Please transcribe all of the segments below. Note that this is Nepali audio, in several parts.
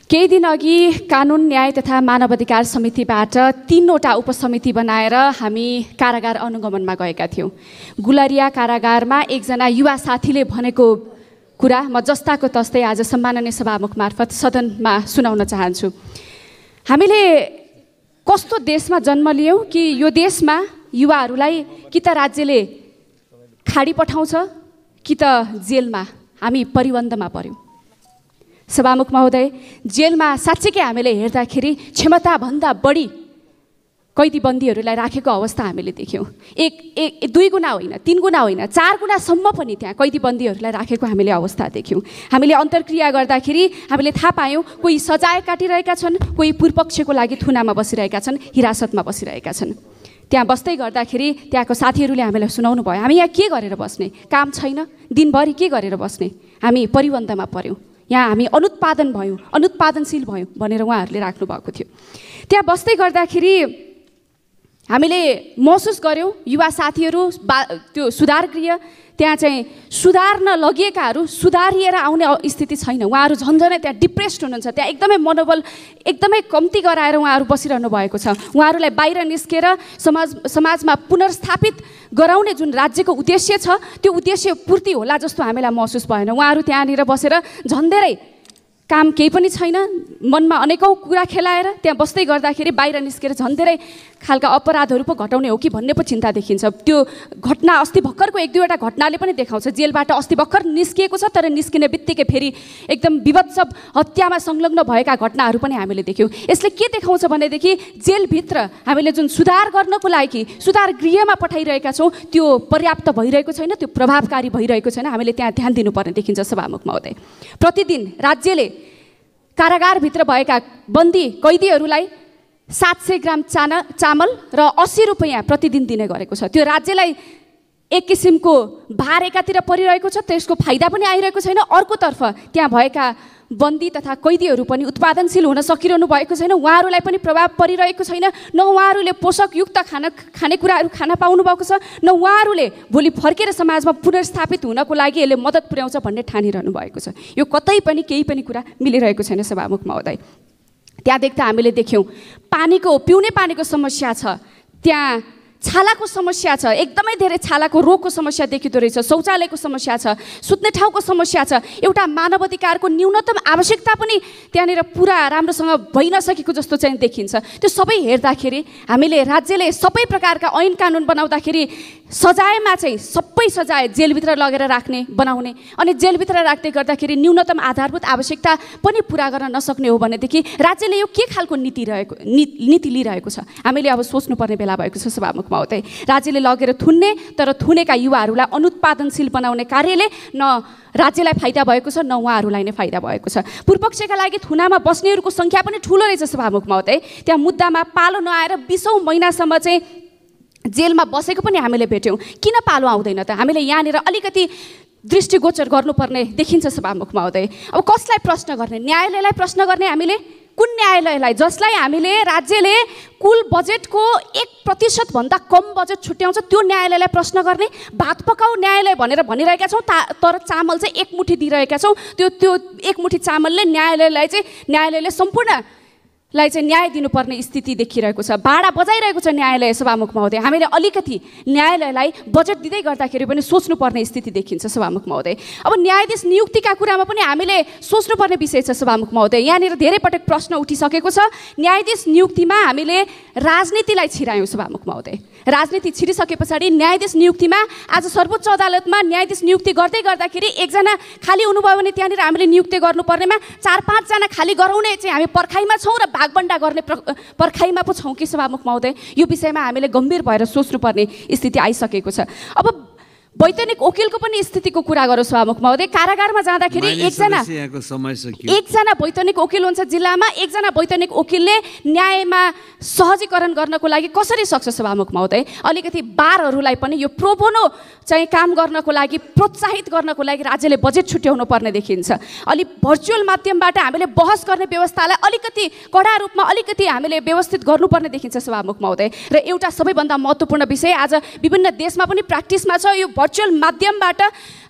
केही दिन अघि कानुन न्याय तथा मानवाधिकार समितिबाट 3वटा उपसमिति बनाएर हामी कारागार अनुगमनमा गएका थियौँ। गुलरिया कारागारमा एकजना युवा साथीले भनेको कुरा म जस्ताको तस्तै आज सम्माननीय सभामुख मार्फत सदनमा सुनाउन चाहन्छु। हामीले कस्तो देशमा जन्म लियौँ कि यो देशमा युवाहरूलाई कि त राज्यले खाडी पठाउँछ कि त जेलमा हामी परिबन्दमा पर्यौँ। सभामुख महोदय, जेलमा साँच्चीकै हामीले हेर्दाखेरि क्षमताभन्दा बढी कैदीबन्दीहरूलाई राखेको अवस्था हामीले देख्यौँ। एक 2 गुणा होइन, 3 गुणा होइन, 4 गुणासम्म पनि त्यहाँ कैदीबन्दीहरूलाई राखेको हामीले अवस्था देख्यौँ। हामीले अन्तर्क्रिया गर्दाखेरि हामीले थाहा पायौँ कोही सजाय काटिरहेका छन्, कोही पूर्वपक्षको लागि थुनामा बसिरहेका छन्, हिरासतमा बसिरहेका छन्। त्यहाँ बस्दै गर्दाखेरि त्यहाँको साथीहरूले हामीलाई सुनाउनु भयो, हामी यहाँ के गरेर बस्ने, काम छैन, दिनभरि के गरेर बस्ने, हामी परिबन्दमा पर्यौँ, यहाँ हामी अनुत्पादन भयौँ, अनुत्पादनशील भयौँ भनेर उहाँहरूले राख्नु भएको थियो। त्यहाँ बस्दै गर्दाखेरि हामीले महसुस गऱ्यौँ युवा साथीहरू त्यो सुधार गृह त्यहाँ चाहिँ सुधार्न लगिएकाहरू सुधारिएर आउने स्थिति छैन। उहाँहरू झन्झनै त्यहाँ डिप्रेस्ड हुनुहुन्छ, त्यहाँ एकदमै मनोबल एकदमै कम्ती गराएर उहाँहरू बसिरहनु भएको छ। उहाँहरूलाई बाहिर निस्केर समाजमा पुनर्स्थापित गराउने जुन राज्यको उद्देश्य छ त्यो उद्देश्य पूर्ति होला जस्तो हामीलाई महसुस भएन। उहाँहरू त्यहाँनिर बसेर झन् धेरै काम केही पनि छैन, मनमा अनेकौँ कुरा खेलाएर त्यहाँ बस्दै गर्दाखेरि बाहिर निस्केर झन् धेरै खालका अपराधहरू पो घटाउने हो कि भन्ने पो चिन्ता देखिन्छ। त्यो घटना अस्ति भर्खरको 1-2वटा घटनाले पनि देखाउँछ। जेलबाट अस्ति भर्खर निस्किएको छ तर निस्किने बित्तिकै फेरि एकदम विभत्स हत्यामा संलग्न भएका घटनाहरू पनि हामीले देख्यौँ। यसले के देखाउँछ भनेदेखि जेलभित्र हामीले जुन सुधार गर्नको लागि सुधार गृहमा पठाइरहेका छौँ त्यो पर्याप्त भइरहेको छैन, त्यो प्रभावकारी भइरहेको छैन। हामीले त्यहाँ ध्यान दिनुपर्ने देखिन्छ सभामुख महोदय। प्रतिदिन राज्यले कारागारभित्र भएका बन्दी कैदीहरूलाई 700 ग्राम चामल र 80 रुपैयाँ प्रतिदिन दिने गरेको छ। त्यो राज्यलाई एक किसिमको भार एकातिर परिरहेको छ, त्यसको फाइदा पनि आइरहेको छैन। अर्कोतर्फ त्यहाँ भएका बन्दी तथा कैदीहरू पनि उत्पादनशील हुन सकिरहनु भएको छैन, उहाँहरूलाई पनि प्रभाव परिरहेको छैन। न उहाँहरूले पोषकयुक्त खानेकुराहरू खान पाउनु भएको छ, न उहाँहरूले भोलि फर्केर समाजमा पुनर्स्थापित हुनको लागि यसले मद्दत पुर्याउँछ भन्ने ठानिरहनु भएको छ। यो कतै पनि केही पनि कुरा मिलिरहेको छैन सभामुख महोदय। त्यहाँ देख्दा हामीले देख्यौँ पिउने पानीको समस्या छ, त्यहाँ छालाको समस्या छ, एकदमै धेरै छालाको रोगको समस्या देखिँदो रहेछ, शौचालयको समस्या छ, सुत्ने ठाउँको समस्या छ, एउटा मानवाधिकारको न्यूनतम आवश्यकता पनि त्यहाँनिर पुरा राम्रोसँग भइ नसकेको जस्तो चाहिँ देखिन्छ। त्यो सबै हेर्दाखेरि हामीले राज्यले सबै प्रकारका ऐन कानुन बनाउँदाखेरि सजायमा चाहिँ सबै सजाय जेलभित्र लगेर राख्ने बनाउने अनि जेलभित्र राख्दै गर्दाखेरि न्यूनतम आधारभूत आवश्यकता पनि पुरा गर्न नसक्ने हो भनेदेखि राज्यले यो के खालको नीति लिइरहेको छ हामीले अब सोच्नुपर्ने बेला भएको छ सभामुख महोदय। राज्यले लगेर थुन्ने तर थुनेका युवाहरूलाई अनुत्पादनशील बनाउने कार्यले न राज्यलाई फाइदा भएको छ न उहाँहरूलाई नै फाइदा भएको छ। पूर्वपक्षका लागि थुनामा बस्नेहरूको सङ्ख्या पनि ठुलो रहेछ सभामुख महोदय। त्यहाँ मुद्दामा पालो नआएर 20औँ महिनासम्म चाहिँ जेलमा बसेको पनि हामीले भेट्यौँ। किन पालो आउँदैन त? हामीले यहाँनिर अलिकति दृष्टिगोचर गर्नुपर्ने देखिन्छ सभामुख महोदय। अब कसलाई प्रश्न गर्ने? न्यायालयलाई प्रश्न गर्ने हामीले? कुन न्यायालयलाई? जसलाई हामीले राज्यले कुल बजेटको 1% भन्दा कम बजेट छुट्याउँछ त्यो न्यायालयलाई प्रश्न गर्ने? भात पकाउ न्यायालय भनेर भनिरहेका छौँ तर चामल चाहिँ 1 मुठी दिइरहेका छौँ। त्यो 1 मुठी चामलले न्यायालयले सम्पूर्णलाई चाहिँ न्याय दिनुपर्ने स्थिति देखिरहेको छ। भाडा बजाइरहेको छ न्यायालय सभामुख महोदय। हामीले अलिकति न्यायालयलाई बजेट दिँदै गर्दाखेरि पनि सोच्नुपर्ने स्थिति देखिन्छ सभामुख महोदय। अब न्यायाधीश नियुक्तिका कुरामा पनि हामीले सोच्नुपर्ने विषय छ सभामुख महोदय। यहाँनिर धेरै पटक प्रश्न उठिसकेको छ। न्यायाधीश नियुक्तिमा हामीले राजनीतिलाई छिरायौँ सभामुख महोदय। राजनीति छिरिसके पछाडि न्यायाधीश नियुक्तिमा आज सर्वोच्च अदालतमा न्यायाधीश नियुक्ति गर्दै गर्दाखेरि एकजना खाली हुनुभयो भने त्यहाँनिर हामीले नियुक्ति गर्नुपर्नेमा 4-5 जना खाली गराउने चाहिँ हामी पर्खाइमा छौँ र भागबन्डा गर्ने पर्खाइमा पो छौँ कि सभामुख महोदय। यो विषयमा हामीले गम्भीर भएर सोच्नुपर्ने स्थिति आइसकेको छ। अब वैतनिक वकिलको पनि स्थितिको कुरा गरौँ सभामुख महोदय। कारागारमा जाँदाखेरि एकजना वैतनिक वकिल हुन्छ जिल्लामा, एकजना वैतनिक वकिलले न्यायमा सहजीकरण गर्नको लागि कसरी सक्छ सभामुख महोदय? अलिकति बारहरूलाई पनि यो प्रोबोनो चाहिँ काम गर्नको लागि प्रोत्साहित गर्नको लागि राज्यले बजेट छुट्याउनु पर्ने देखिन्छ। अलि भर्चुअल माध्यमबाट हामीले बहस गर्ने व्यवस्थालाई अलिकति कडा रूपमा अलिकति हामीले व्यवस्थित गर्नुपर्ने देखिन्छ सभामुख महोदय। र एउटा सबैभन्दा महत्त्वपूर्ण विषय आज विभिन्न देशमा पनि प्र्याक्टिसमा छ, यो भर्चुअल माध्यमबाट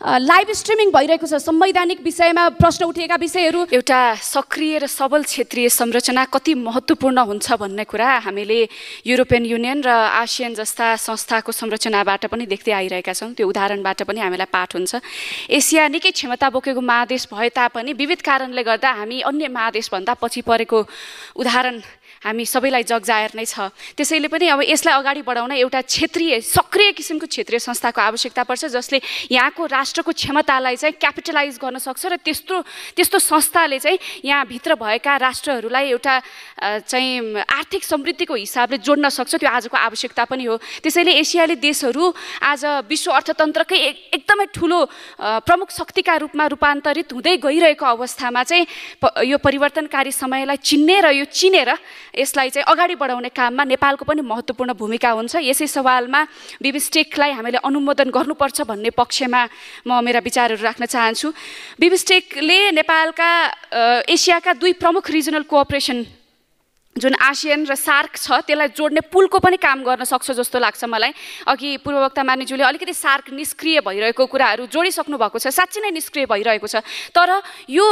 लाइभ स्ट्रिमिङ भइरहेको छ, संवैधानिक विषयमा प्रश्न उठेका विषयहरू। एउटा सक्रिय र सबल क्षेत्रीय संरचना कति महत्त्वपूर्ण हुन्छ भन्ने कुरा हामीले युरोपियन युनियन र आसियन जस्ता संस्थाको संरचनाबाट पनि देख्दै आइरहेका छौँ। त्यो उदाहरणबाट पनि हामीलाई पाठ हुन्छ। एसिया निकै क्षमता बोकेको महादेश भए तापनि विविध कारणले गर्दा हामी अन्य महादेशभन्दा पछि परेको उदाहरण हामी सबैलाई जगजाहेर नै छ। त्यसैले पनि अब यसलाई अगाडि बढाउन एउटा क्षेत्रीय सक्रिय किसिमको क्षेत्रीय संस्थाको आवश्यकता पर्छ, जसले यहाँको राष्ट्रको क्षमतालाई चाहिँ क्यापिटलाइज गर्न सक्छ र त्यस्तो संस्थाले चाहिँ यहाँभित्र भएका राष्ट्रहरूलाई एउटा चाहिँ आर्थिक समृद्धिको हिसाबले जोड्न सक्छ। त्यो आजको आवश्यकता पनि हो। त्यसैले एसियाली देशहरू आज विश्व अर्थतन्त्रकै एकदमै ठुलो प्रमुख शक्तिका रूपमा रूपान्तरित हुँदै गइरहेको अवस्थामा चाहिँ यो परिवर्तनकारी समयलाई चिन्ने र यो चिनेर यसलाई चाहिँ अगाडि बढाउने काममा नेपालको पनि महत्त्वपूर्ण भूमिका हुन्छ। यसै सवालमा बिमस्टेकलाई हामीले अनुमोदन गर्नुपर्छ भन्ने पक्षमा म मेरा विचारहरू राख्न चाहन्छु। बिमस्टेकले नेपालका एसियाका दुई प्रमुख रिजनल कोअपरेसन जुन आसियन र सार्क छ त्यसलाई जोड्ने पुलको पनि काम गर्न सक्छ जस्तो लाग्छ मलाई। अघि पूर्ववक्ता मानिज्यूले अलिकति सार्क निष्क्रिय भइरहेको कुराहरू जोडिसक्नु भएको छ, साँच्चै नै निष्क्रिय भइरहेको छ। तर यो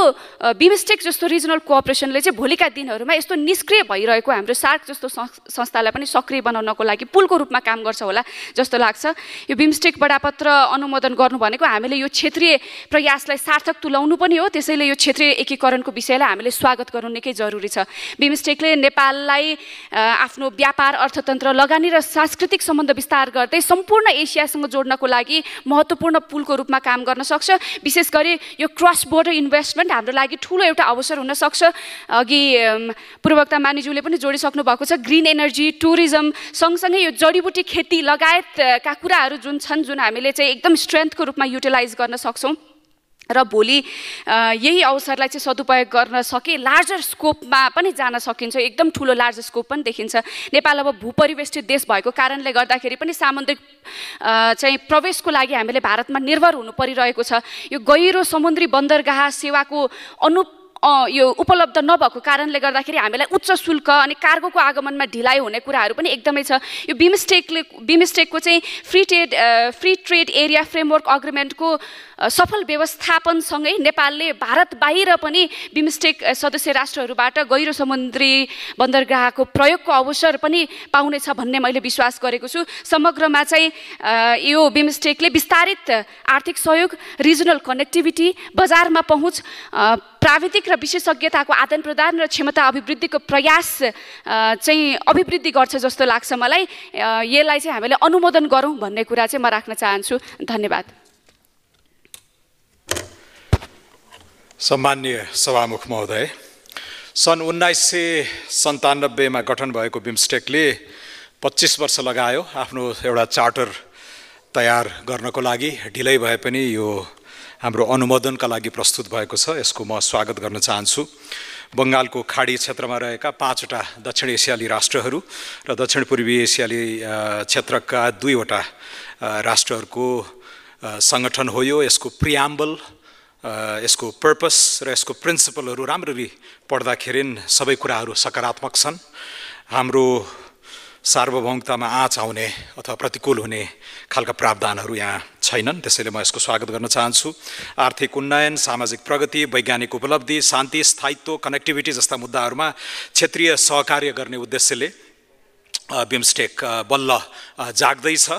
बिमस्टेक जस्तो रिजनल कोअपरेसनले चाहिँ भोलिका दिनहरूमा यस्तो निष्क्रिय भइरहेको हाम्रो सार्क जस्तो संस्थालाई पनि सक्रिय बनाउनको लागि पुलको रूपमा काम गर्छ होला जस्तो लाग्छ। यो बिमस्टेक बडापत्र अनुमोदन गर्नु भनेको हामीले यो क्षेत्रीय प्रयासलाई सार्थक तुल्याउनु पनि हो। त्यसैले यो क्षेत्रीय एकीकरणको विषयलाई हामीले स्वागत गर्नु निकै जरुरी छ। बिमस्टेकले नेपाललाई आफ्नो व्यापार, अर्थतन्त्र, लगानी र सांस्कृतिक सम्बन्ध विस्तार गर्दै सम्पूर्ण एसियासँग जोड्नको लागि महत्त्वपूर्ण पुलको रूपमा काम गर्न सक्छ। विशेष गरी यो क्रस बोर्डर इन्भेस्टमेन्ट हाम्रो लागि ठुलो एउटा अवसर हुन सक्छ। अघि पूर्ववक्ता मानिज्यूले पनि जोडिसक्नु भएको छ। ग्रिन एनर्जी, टुरिज्म सँगसँगै यो जडीबुटी खेती लगायतका कुराहरू जुन छन्, जुन हामीले चाहिँ एकदम स्ट्रेन्थको रूपमा युटिलाइज गर्न सक्छौँ र भोलि यही अवसरलाई चाहिँ सदुपयोग गर्न सके लार्जर स्कोपमा पनि जान सकिन्छ। एकदम ठुलो लार्जर स्कोप पनि देखिन्छ। नेपाल अब भूपरिवेष्टित देश भएको कारणले गर्दाखेरि पनि सामुद्रिक चाहिँ प्रवेशको लागि हामीले भारतमा निर्भर हुनु परिरहेको छ। यो गहिरो समुद्री बन्दरगाह सेवाको यो उपलब्ध नभएको कारणले गर्दाखेरि हामीलाई उच्च शुल्क अनि कार्गोको आगमनमा ढिलाइ हुने कुराहरू पनि एकदमै छ। यो बिमस्टेकको चाहिँ फ्री ट्रेड एरिया फ्रेमवर्क अग्रिमेन्टको सफल व्यवस्थापनसँगै नेपालले भारत बाहिर पनि बिमस्टेक सदस्य राष्ट्रहरूबाट गहिरो समुद्री बन्दरगाहको प्रयोगको अवसर पनि पाउनेछ भन्ने मैले विश्वास गरेको छु। समग्रमा चाहिँ यो बिमस्टेकले विस्तारित आर्थिक सहयोग, रिजनल कनेक्टिभिटी, बजारमा पहुँच, प्राविधिक र विशेषज्ञताको आदान प्रदान र क्षमता अभिवृद्धिको प्रयास चाहिँ अभिवृद्धि गर्छ जस्तो लाग्छ मलाई। यसलाई चाहिँ हामीले अनुमोदन गरौँ भन्ने कुरा चाहिँ म राख्न चाहन्छु। धन्यवाद। सम्माननीय सभामुख महोदय, सन् 1997 मा गठन भएको बिमस्टेकले 25 वर्ष लगायो आफ्नो एउटा चार्टर तयार गर्नको लागि। ढिलै भए पनि यो हाम्रो अनुमोदनका लागि प्रस्तुत भएको छ। यसको म स्वागत गर्न चाहन्छु। बङ्गालको खाडी क्षेत्रमा रहेका 5वटा दक्षिण एसियाली राष्ट्रहरू र दक्षिण पूर्वी एसियाली क्षेत्रका 2वटा राष्ट्रहरूको सङ्गठन हो यो। यसको प्रियाम्बल, यसको पर्पस र यसको प्रिन्सिपलहरू राम्ररी पढ्दाखेरि सबै कुराहरू सकारात्मक छन्। हाम्रो सार्वभौमतामा आँच आउने अथवा प्रतिकूल हुने खालका प्रावधानहरू यहाँ छैनन्। त्यसैले म यसको स्वागत गर्न चाहन्छु। आर्थिक उन्नयन, सामाजिक प्रगति, वैज्ञानिक उपलब्धि, शान्ति, स्थायित्व, कनेक्टिभिटी जस्ता मुद्दाहरूमा क्षेत्रीय सहकार्य गर्ने उद्देश्यले बिमस्टेक बल्ल जाग्दैछ,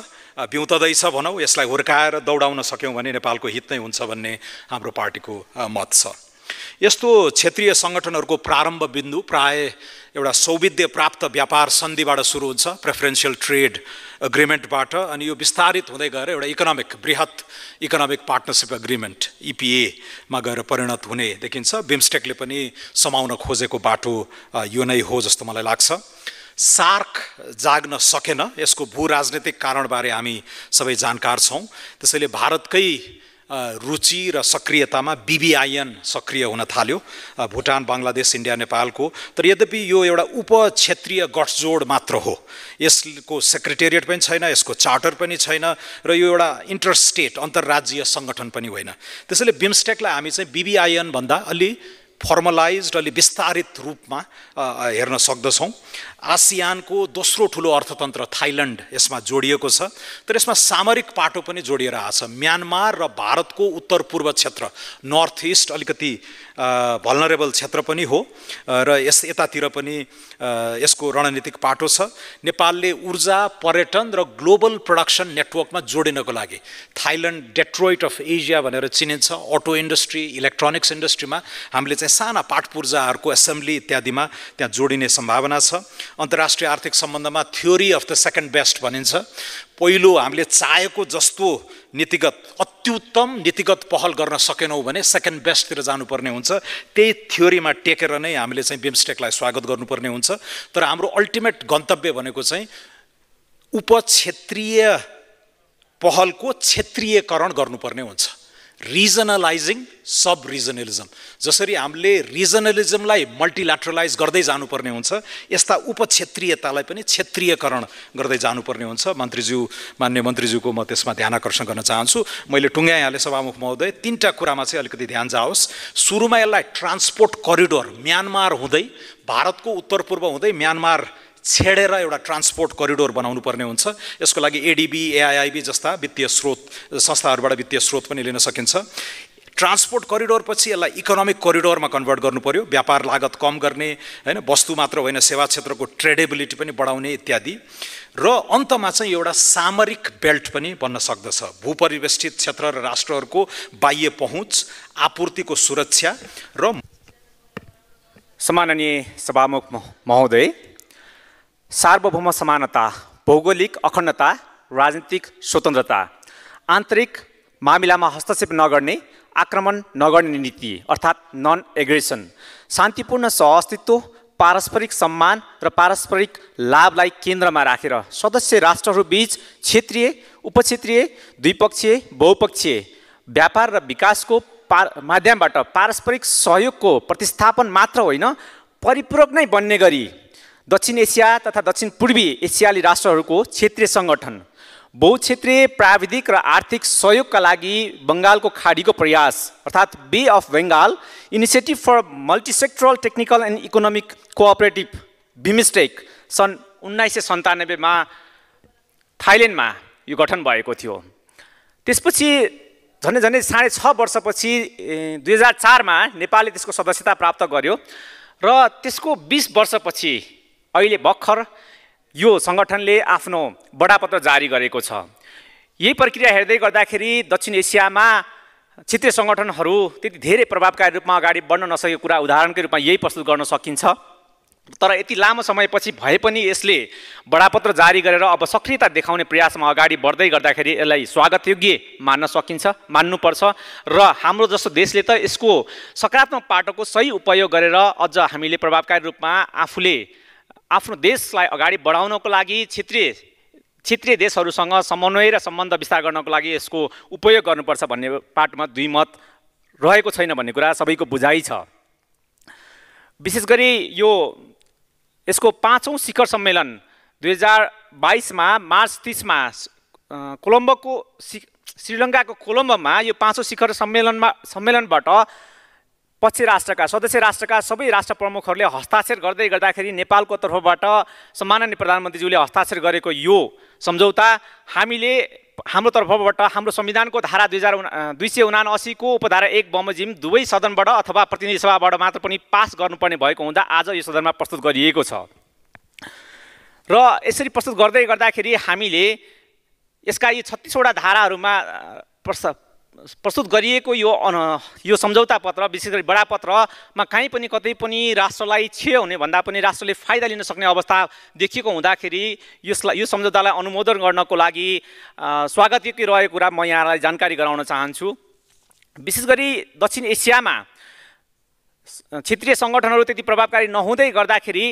बिउतदैछ भनौँ। यसलाई हुर्काएर दौडाउन सक्यौँ भने नेपालको हित नै हुन्छ भन्ने हाम्रो पार्टीको मत छ। यस्तो क्षेत्रीय सङ्गठनहरूको प्रारम्भ बिन्दु प्राय एउटा सौविध्य प्राप्त व्यापार सन्धिबाट सुरु हुन्छ, प्रेफरेन्सियल ट्रेड एग्रिमेन्टबाट, अनि यो विस्तारित हुँदै गएर एउटा बृहत इकोनोमिक पार्टनरसिप एग्रिमेन्ट EPA मा गएर परिणत हुने देखिन्छ। बिमस्टेकले पनि समाउन खोजेको बाटो यो नै हो जस्तो मलाई लाग्छ। सार्क जाग्न सकेन, यसको भू राजनीतिक कारणबारे हामी सबै जानकार छौँ। त्यसैले भारतकै रुचि र सक्रियतामा BBIN सक्रिय हुन थाल्यो, भुटान, बङ्गलादेश, इन्डिया, नेपालको। तर यद्यपि यो एउटा उपक्षेत्रीय गठजोड मात्र हो। यसको सेक्रेटेरिएट पनि छैन, यसको चार्टर पनि छैन र यो एउटा इन्टरस्टेट अन्तर्राज्यीय सङ्गठन पनि होइन। त्यसैले बिमस्टेकलाई हामी चाहिँ BBIN भन्दा अलि फर्मलाइज्ड अलि विस्तारित रूपमा हेर्न सक्दछौँ। आसियानको दोस्रो ठुलो अर्थतन्त्र थाइल्यान्ड यसमा जोडिएको छ, तर यसमा सामरिक पाटो पनि जोडिएर आछ। म्यानमार र भारतको उत्तर पूर्व क्षेत्र नर्थ इस्ट अलिकति भल्नरेबल क्षेत्र पनि हो र यतातिर पनि यसको रणनीतिक पाटो छ। नेपालले ऊर्जा, पर्यटन र ग्लोबल प्रोडक्सन नेटवर्कमा जोडिनको लागि थाइल्यान्ड डेट्रोइट अफ एसिया भनेर चिनिन्छ। अटो इन्डस्ट्री, इलेक्ट्रोनिक्स इन्डस्ट्रीमा हामीले चाहिँ साना पाटपुर्जाहरूको एसेम्ब्ली इत्यादिमा त्यहाँ जोडिने सम्भावना छ। अन्तर्राष्ट्रिय आर्थिक सम्बन्धमा theory of the second best भनिन्छ। पहिलो हामीले चाहेको जस्तो नीतिगत अत्युत्तम नीतिगत पहल गर्न सकेनौँ भने सेकेन्ड बेस्टतिर जानुपर्ने हुन्छ। त्यही थ्योरीमा टेकेर नै हामीले चाहिँ बिमस्टेकलाई स्वागत गर्नुपर्ने हुन्छ। तर हाम्रो अल्टिमेट गन्तव्य भनेको चाहिँ उपक्षेत्रीय पहलको क्षेत्रीयकरण गर्नुपर्ने हुन्छ। रिजनलाइजिङ सब रिजनलिजम, जसरी हामीले रिजनलिजमलाई मल्टिल्याटरलाइज गर्दै जानुपर्ने हुन्छ, यस्ता उपक्षेत्रीयतालाई पनि क्षेत्रीयकरण गर्दै जानुपर्ने हुन्छ। मान्य मन्त्रीज्यूको म त्यसमा ध्यान आकर्षण गर्न चाहन्छु। मैले टुङ्ग्याइहालेँ सभामुख महोदय, तीनटा कुरामा चाहिँ अलिकति ध्यान जाओस्। सुरुमा यसलाई ट्रान्सपोर्ट करिडोर म्यानमार हुँदै भारतको उत्तर पूर्व हुँदै म्यानमार छेडेर एउटा ट्रान्सपोर्ट करिडोर बनाउनु पर्ने हुन्छ। यसको लागि एडिबी, एआइआइबी जस्ता वित्तीय स्रोत संस्थाहरूबाट वित्तीय स्रोत पनि लिन सकिन्छ। ट्रान्सपोर्ट करिडोर पछि यसलाई इकोनोमिक करिडोरमा कन्भर्ट गर्नु पर्यो, व्यापार लागत कम गर्ने, हैन, वस्तु मात्र होइन सेवा क्षेत्रको ट्रेडेबिलिटी पनि बढाउने इत्यादि। र अन्तमा चाहिँ एउटा सामरिक बेल्ट पनि बन्न सक्दछ। भूपरिवेष्टित क्षेत्र र राष्ट्रहरूको बाह्य पहुँच, आपूर्तिको सुरक्षा र सम्माननीय सभामुख महोदय, सार्वभौम समानता, भौगोलिक अखण्डता, राजनीतिक स्वतन्त्रता, आन्तरिक मामिलामा हस्तक्षेप नगर्ने, आक्रमण नगर्ने नीति अर्थात् नन एग्रेसन, शान्तिपूर्ण सहअस्तित्व, पारस्परिक सम्मान र पारस्परिक लाभलाई केन्द्रमा राखेर सदस्य राष्ट्रहरूबीच क्षेत्रीय, उपक्षेत्रीय, द्विपक्षीय, बहुपक्षीय व्यापार र विकासको माध्यमबाट पारस्परिक सहयोगको प्रतिस्थापन मात्र होइन, परिपूरक नै बन्ने गरी दक्षिण एसिया तथा दक्षिण पूर्वी एसियाली राष्ट्रहरूको क्षेत्रीय सङ्गठन, बहुक्षेत्रीय प्राविधिक र आर्थिक सहयोगका लागि बङ्गालको खाडीको प्रयास अर्थात् bay of Bengal initiative for multisectoral technical and economic cooperation BIMSTEC सन् 1997 थाइल्यान्डमा यो गठन भएको थियो। त्यसपछि झन्डै 6.5 वर्षपछि 2004 नेपालले त्यसको सदस्यता प्राप्त गर्यो र त्यसको 20 वर्षपछि अहिले भर्खर यो सङ्गठनले आफ्नो बडापत्र जारी गरेको छ। यही प्रक्रिया हेर्दै गर्दाखेरि दक्षिण एसियामा क्षेत्रीय सङ्गठनहरू त्यति धेरै प्रभावकारी रूपमा अगाडि बढ्न नसकेको कुरा उदाहरणकै रूपमा यही प्रस्तुत गर्न सकिन्छ। तर यति लामो समयपछि भए पनि यसले बडापत्र जारी गरेर अब सक्रियता देखाउने प्रयासमा अगाडि बढ्दै गर्दाखेरि यसलाई स्वागतयोग्य मान्नुपर्छ र हाम्रो जस्तो देशले त यसको सकारात्मक पाटोको सही उपयोग गरेर अझ हामीले प्रभावकारी रूपमा आफूले आफ्नो देशलाई अगाडि बढाउनको लागि क्षेत्रीय देशहरूसँग समन्वय र सम्बन्ध विस्तार गर्नको लागि यसको उपयोग गर्नुपर्छ भन्ने पाटोमा दुई मत रहेको छैन भन्ने कुरा सबैको बुझाइ छ। विशेष गरी यसको 5औं शिखर सम्मेलन 2022 मार्च 30 कोलम्बोको श्रीलङ्काको कोलम्बोमा यो 5औं शिखर सम्मेलनबाट सदस्य राष्ट्रका सबै राष्ट्र प्रमुखहरूले हस्ताक्षर गर्दै गर्दाखेरि नेपालको तर्फबाट सम्माननीय प्रधानमन्त्रीज्यूले हस्ताक्षर गरेको यो सम्झौता हाम्रो तर्फबाट हाम्रो संविधानको धारा 279 को उपधारा 1 बमोजिम दुवै सदनबाट अथवा प्रतिनिधि सभाबाट मात्र पनि पास गर्नुपर्ने भएको हुँदा आज यो सदनमा प्रस्तुत गरिएको छ। र यसरी प्रस्तुत गर्दाखेरि हामीले यसका यी 36 वटा धाराहरूमा प्रस्तुत गरिएको यो सम्झौता पत्र विशेष गरी बडापत्रमा कहीँ पनि कतै पनि राष्ट्रलाई क्षय हुने भन्दा पनि राष्ट्रले फाइदा लिन सक्ने अवस्था देखिएको हुँदाखेरि यो सम्झौतालाई अनुमोदन गर्नको लागि स्वागतयोग्य रहेको कुरा म यहाँलाई जानकारी गराउन चाहन्छु। विशेष गरी दक्षिण एसियामा क्षेत्रीय सङ्गठनहरू त्यति प्रभावकारी नहुँदै गर्दाखेरि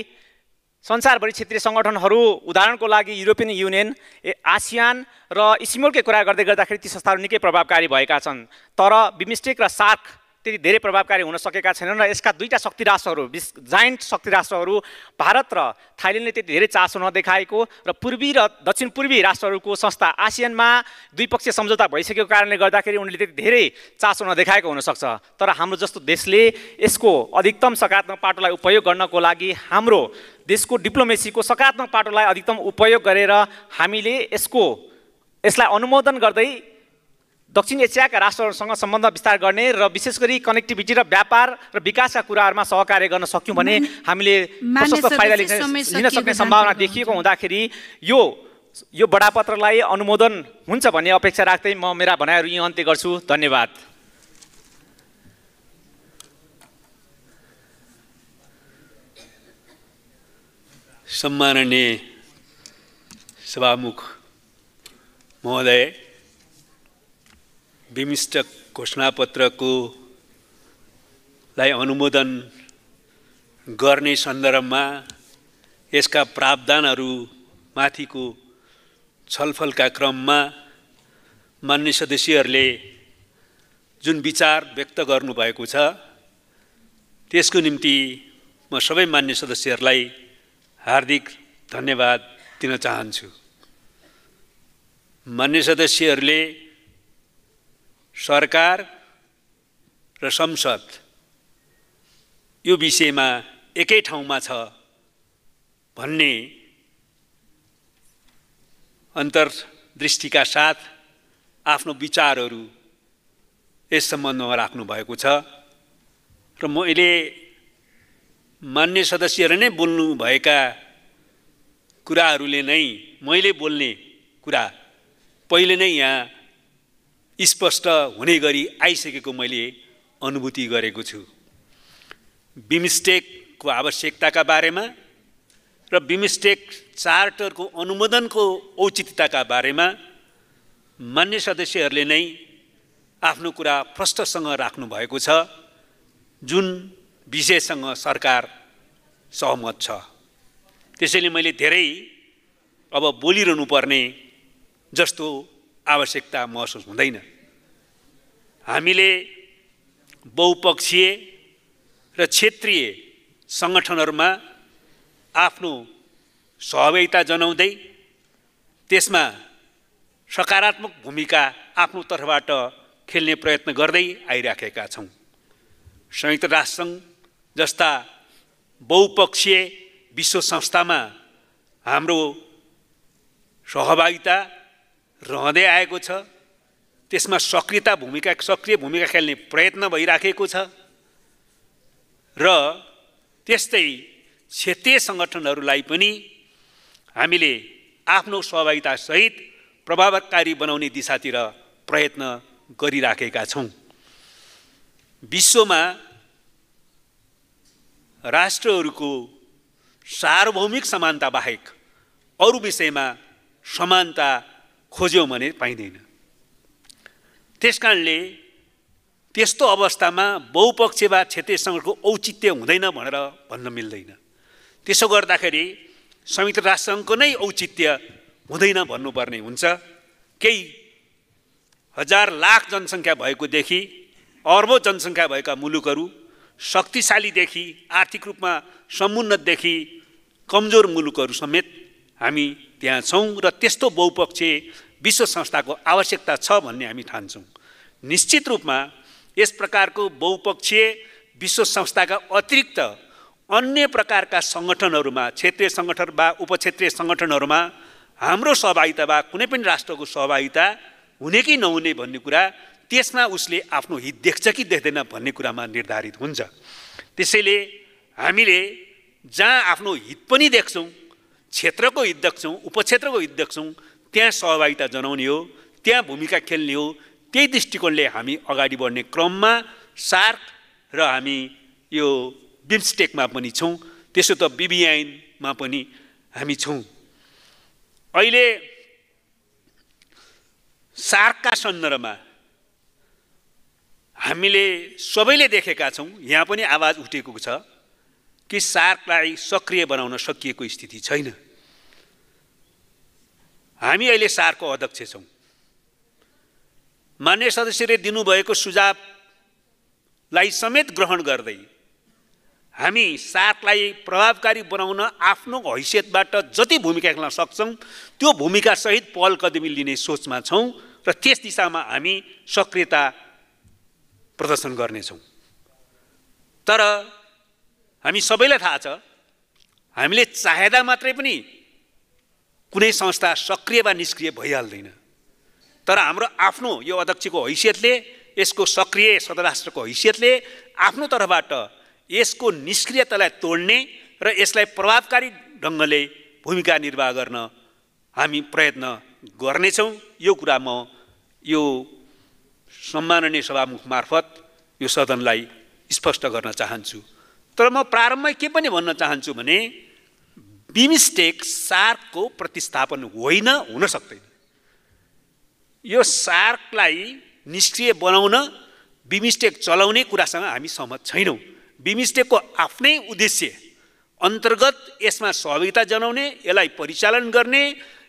संसारभरि क्षेत्रीय सङ्गठनहरू उदाहरणको लागि युरोपियन युनियन, आसियान र इसिमोलकै कुरा गर्दै गर्दाखेरि ती संस्थाहरू निकै प्रभावकारी भएका छन्। तर बिमस्टेक र सार्क त्यति धेरै प्रभावकारी हुन सकेका छैनन् र यसका दुईटा शक्ति राष्ट्रहरू जायन्ट शक्ति राष्ट्रहरू भारत र थाइल्यान्डले त्यति धेरै चासो नदेखाएको र पूर्वी र दक्षिण पूर्वी राष्ट्रहरूको संस्था आसियानमा द्विपक्षीय सम्झौता भइसकेको कारणले गर्दाखेरि उनले त्यति धेरै चासो नदेखाएको हुनसक्छ। तर हाम्रो जस्तो देशले यसको अधिकतम सकारात्मक पाटोलाई उपयोग गर्नको लागि हाम्रो देशको डिप्लोमेसीको सकारात्मक पाटोलाई अधिकतम उपयोग गरेर हामीले यसलाई अनुमोदन गर्दै दक्षिण एसियाका राष्ट्रहरूसँग सम्बन्ध विस्तार गर्ने र विशेष गरी कनेक्टिभिटी र व्यापार र विकासका कुराहरूमा सहकार्य गर्न सक्यौँ भने हामीले प्रशस्त फाइदा लिन सक्ने सम्भावना देखिएको हुँदाखेरि यो बडापत्रलाई अनुमोदन हुन्छ भन्ने अपेक्षा राख्दै म मेरा भनाइहरू यहीँ अन्त्य गर्छु। धन्यवाद। सम्माननीय सभामुख महोदय, बिमस्टेक घोषणापत्रको लाई अनुमोदन गर्ने सन्दर्भमा यसका प्रावधानहरू माथिको छलफलका क्रममा मान्य सदस्यहरूले जुन विचार व्यक्त गर्नुभएको छ त्यसको निम्ति म सबै मान्य सदस्यहरूलाई हार्दिक धन्यवाद दिन चाहन्छु। मान्य सदस्यहरूले सरकार र संसद यो विषयमा एकै ठाउँमा छ भन्ने अन्तर्दृष्टिका साथ आफ्नो विचारहरू यस सम्बन्धमा राख्नु भएको छ र मैले मान्य सदस्यहरू नै बोल्नु भएका कुराहरूले नै मैले बोल्ने कुरा पहिले नै यहाँ स्पष्ट हुने गरी आइसकेको मैले अनुभूति गरेको छु। बिमस्टेकको आवश्यकताका बारेमा र बिमस्टेक चार्टरको अनुमोदनको औचित्यताका बारेमा मान्य सदस्यहरूले नै आफ्नो कुरा प्रष्टसँग राख्नु भएको छ, जुन विषयसँग सरकार सहमत छ। त्यसैले मैले धेरै अब बोलिरहनु पर्ने जस्तो आवश्यकता महसुस हुँदैन। हामीले बहुपक्षीय र क्षेत्रीय सङ्गठनहरूमा आफ्नो सहभागिता जनाउँदै त्यसमा सकारात्मक भूमिका आफ्नो तर्फबाट खेल्ने प्रयत्न गर्दै आइराखेका छौँ। संयुक्त राष्ट्रसङ्घ जस्ता बहुपक्षीय विश्व संस्थामा हाम्रो सहभागिता रहँदै आएको छ। त्यसमा सक्रिय भूमिका खेल्ने प्रयत्न भइराखेको छ र त्यस्तै क्षेत्रीय सङ्गठनहरूलाई पनि हामीले आफ्नो सहभागिता सहित प्रभावकारी बनाउने दिशातिर प्रयत्न गरिराखेका छौँ। विश्वमा राष्ट्रहरूको सार्वभौमिक समानता बाहेक अरू विषयमा समानता खोज्यौँ भने पाइँदैन। त्यसकारणले त्यस्तो अवस्थामा बहुपक्षीय वा क्षेत्रीय सङ्गठनको औचित्य हुँदैन भनेर भन्न मिल्दैन। त्यसो गर्दाखेरि संयुक्त राष्ट्रसङ्घको नै औचित्य हुँदैन भन्नुपर्ने हुन्छ। केही हजार लाख जनसङ्ख्या भएकोदेखि अर्बौँ जनसङ्ख्या भएका मुलुकहरू, शक्तिशालीदेखि आर्थिक रूपमा समुन्नतदेखि कमजोर मुलुकहरू समेत हामी त्यहाँ छौँ र त्यस्तो बहुपक्षीय विश्व संस्थाको आवश्यकता छ भन्ने हामी ठान्छौँ। निश्चित रूपमा यस प्रकारको बहुपक्षीय विश्व संस्थाका अतिरिक्त अन्य प्रकारका सङ्गठनहरूमा, क्षेत्रीय सङ्गठन वा उपक्षेत्रीय सङ्गठनहरूमा हाम्रो सहभागिता वा कुनै पनि राष्ट्रको सहभागिता हुने कि नहुने भन्ने कुरा त्यसमा उसले आफ्नो हित देख्छ कि देख्दैन भन्ने कुरामा निर्धारित हुन्छ। त्यसैले हामीले जहाँ आफ्नो हित पनि देख्छौँ, क्षेत्रको हित देख्छौँ, उपक्षेत्रको हित देख्छौँ, त्यहाँ सहभागिता जनाउने हो, त्यहाँ भूमिका खेल्ने हो। त्यही दृष्टिकोणले हामी अगाडि बढ्ने क्रममा सार्क र हामी यो बिमस्टेकमा पनि छौँ, त्यसो त बिबिआइनमा पनि हामी छौँ। अहिले सार्कका सन्दर्भमा हामीले सबैले देखेका छौँ, यहाँ पनि आवाज उठेको छ कि सार्कलाई सक्रिय बनाउन सकिएको स्थिति छैन। हामी अहिले सार्कको अध्यक्ष छौँ। मान्य सदस्यले दिनुभएको सुझाव लाई समेत ग्रहण गर्दै हामी सार्कलाई प्रभावकारी बनाउन आफ्नो हैसियतबाट जति भूमिका खेल्न सक्छौँ त्यो भूमिका सहित पहल कदमी लिने सोचमा छौँ र त्यस दिशामा हामी सक्रियता प्रदर्शन गर्नेछौँ। तर हामी सबैलाई थाहा छ हामीले चाहेदा मात्रै पनि कुनै संस्था सक्रिय वा निष्क्रिय भइहाल्दैन। तर हाम्रो आफ्नो यो अध्यक्षको हैसियतले, यसको सक्रिय सदस्यराष्ट्रको हैसियतले आफ्नो तर्फबाट यसको निष्क्रियतालाई तोड्ने र यसलाई प्रभावकारी ढङ्गले भूमिका निर्वाह गर्न हामी प्रयत्न गर्नेछौँ। यो कुरा म यो सम्माननीय सभामुख मार्फत यो सदनलाई स्पष्ट गर्न चाहन्छु। तर म प्रारम्भमै के पनि भन्न चाहन्छु भने बिमस्टेक सार्कको प्रतिस्थापन होइन, हुन सक्दैन। यो सार्कलाई निष्क्रिय बनाउन, बिमस्टेक चलाउने कुरासँग हामी सहमत छैनौँ। बिमस्टेकको आफ्नै उद्देश्य अन्तर्गत यसमा सहभागिता जनाउने, यसलाई परिचालन गर्ने,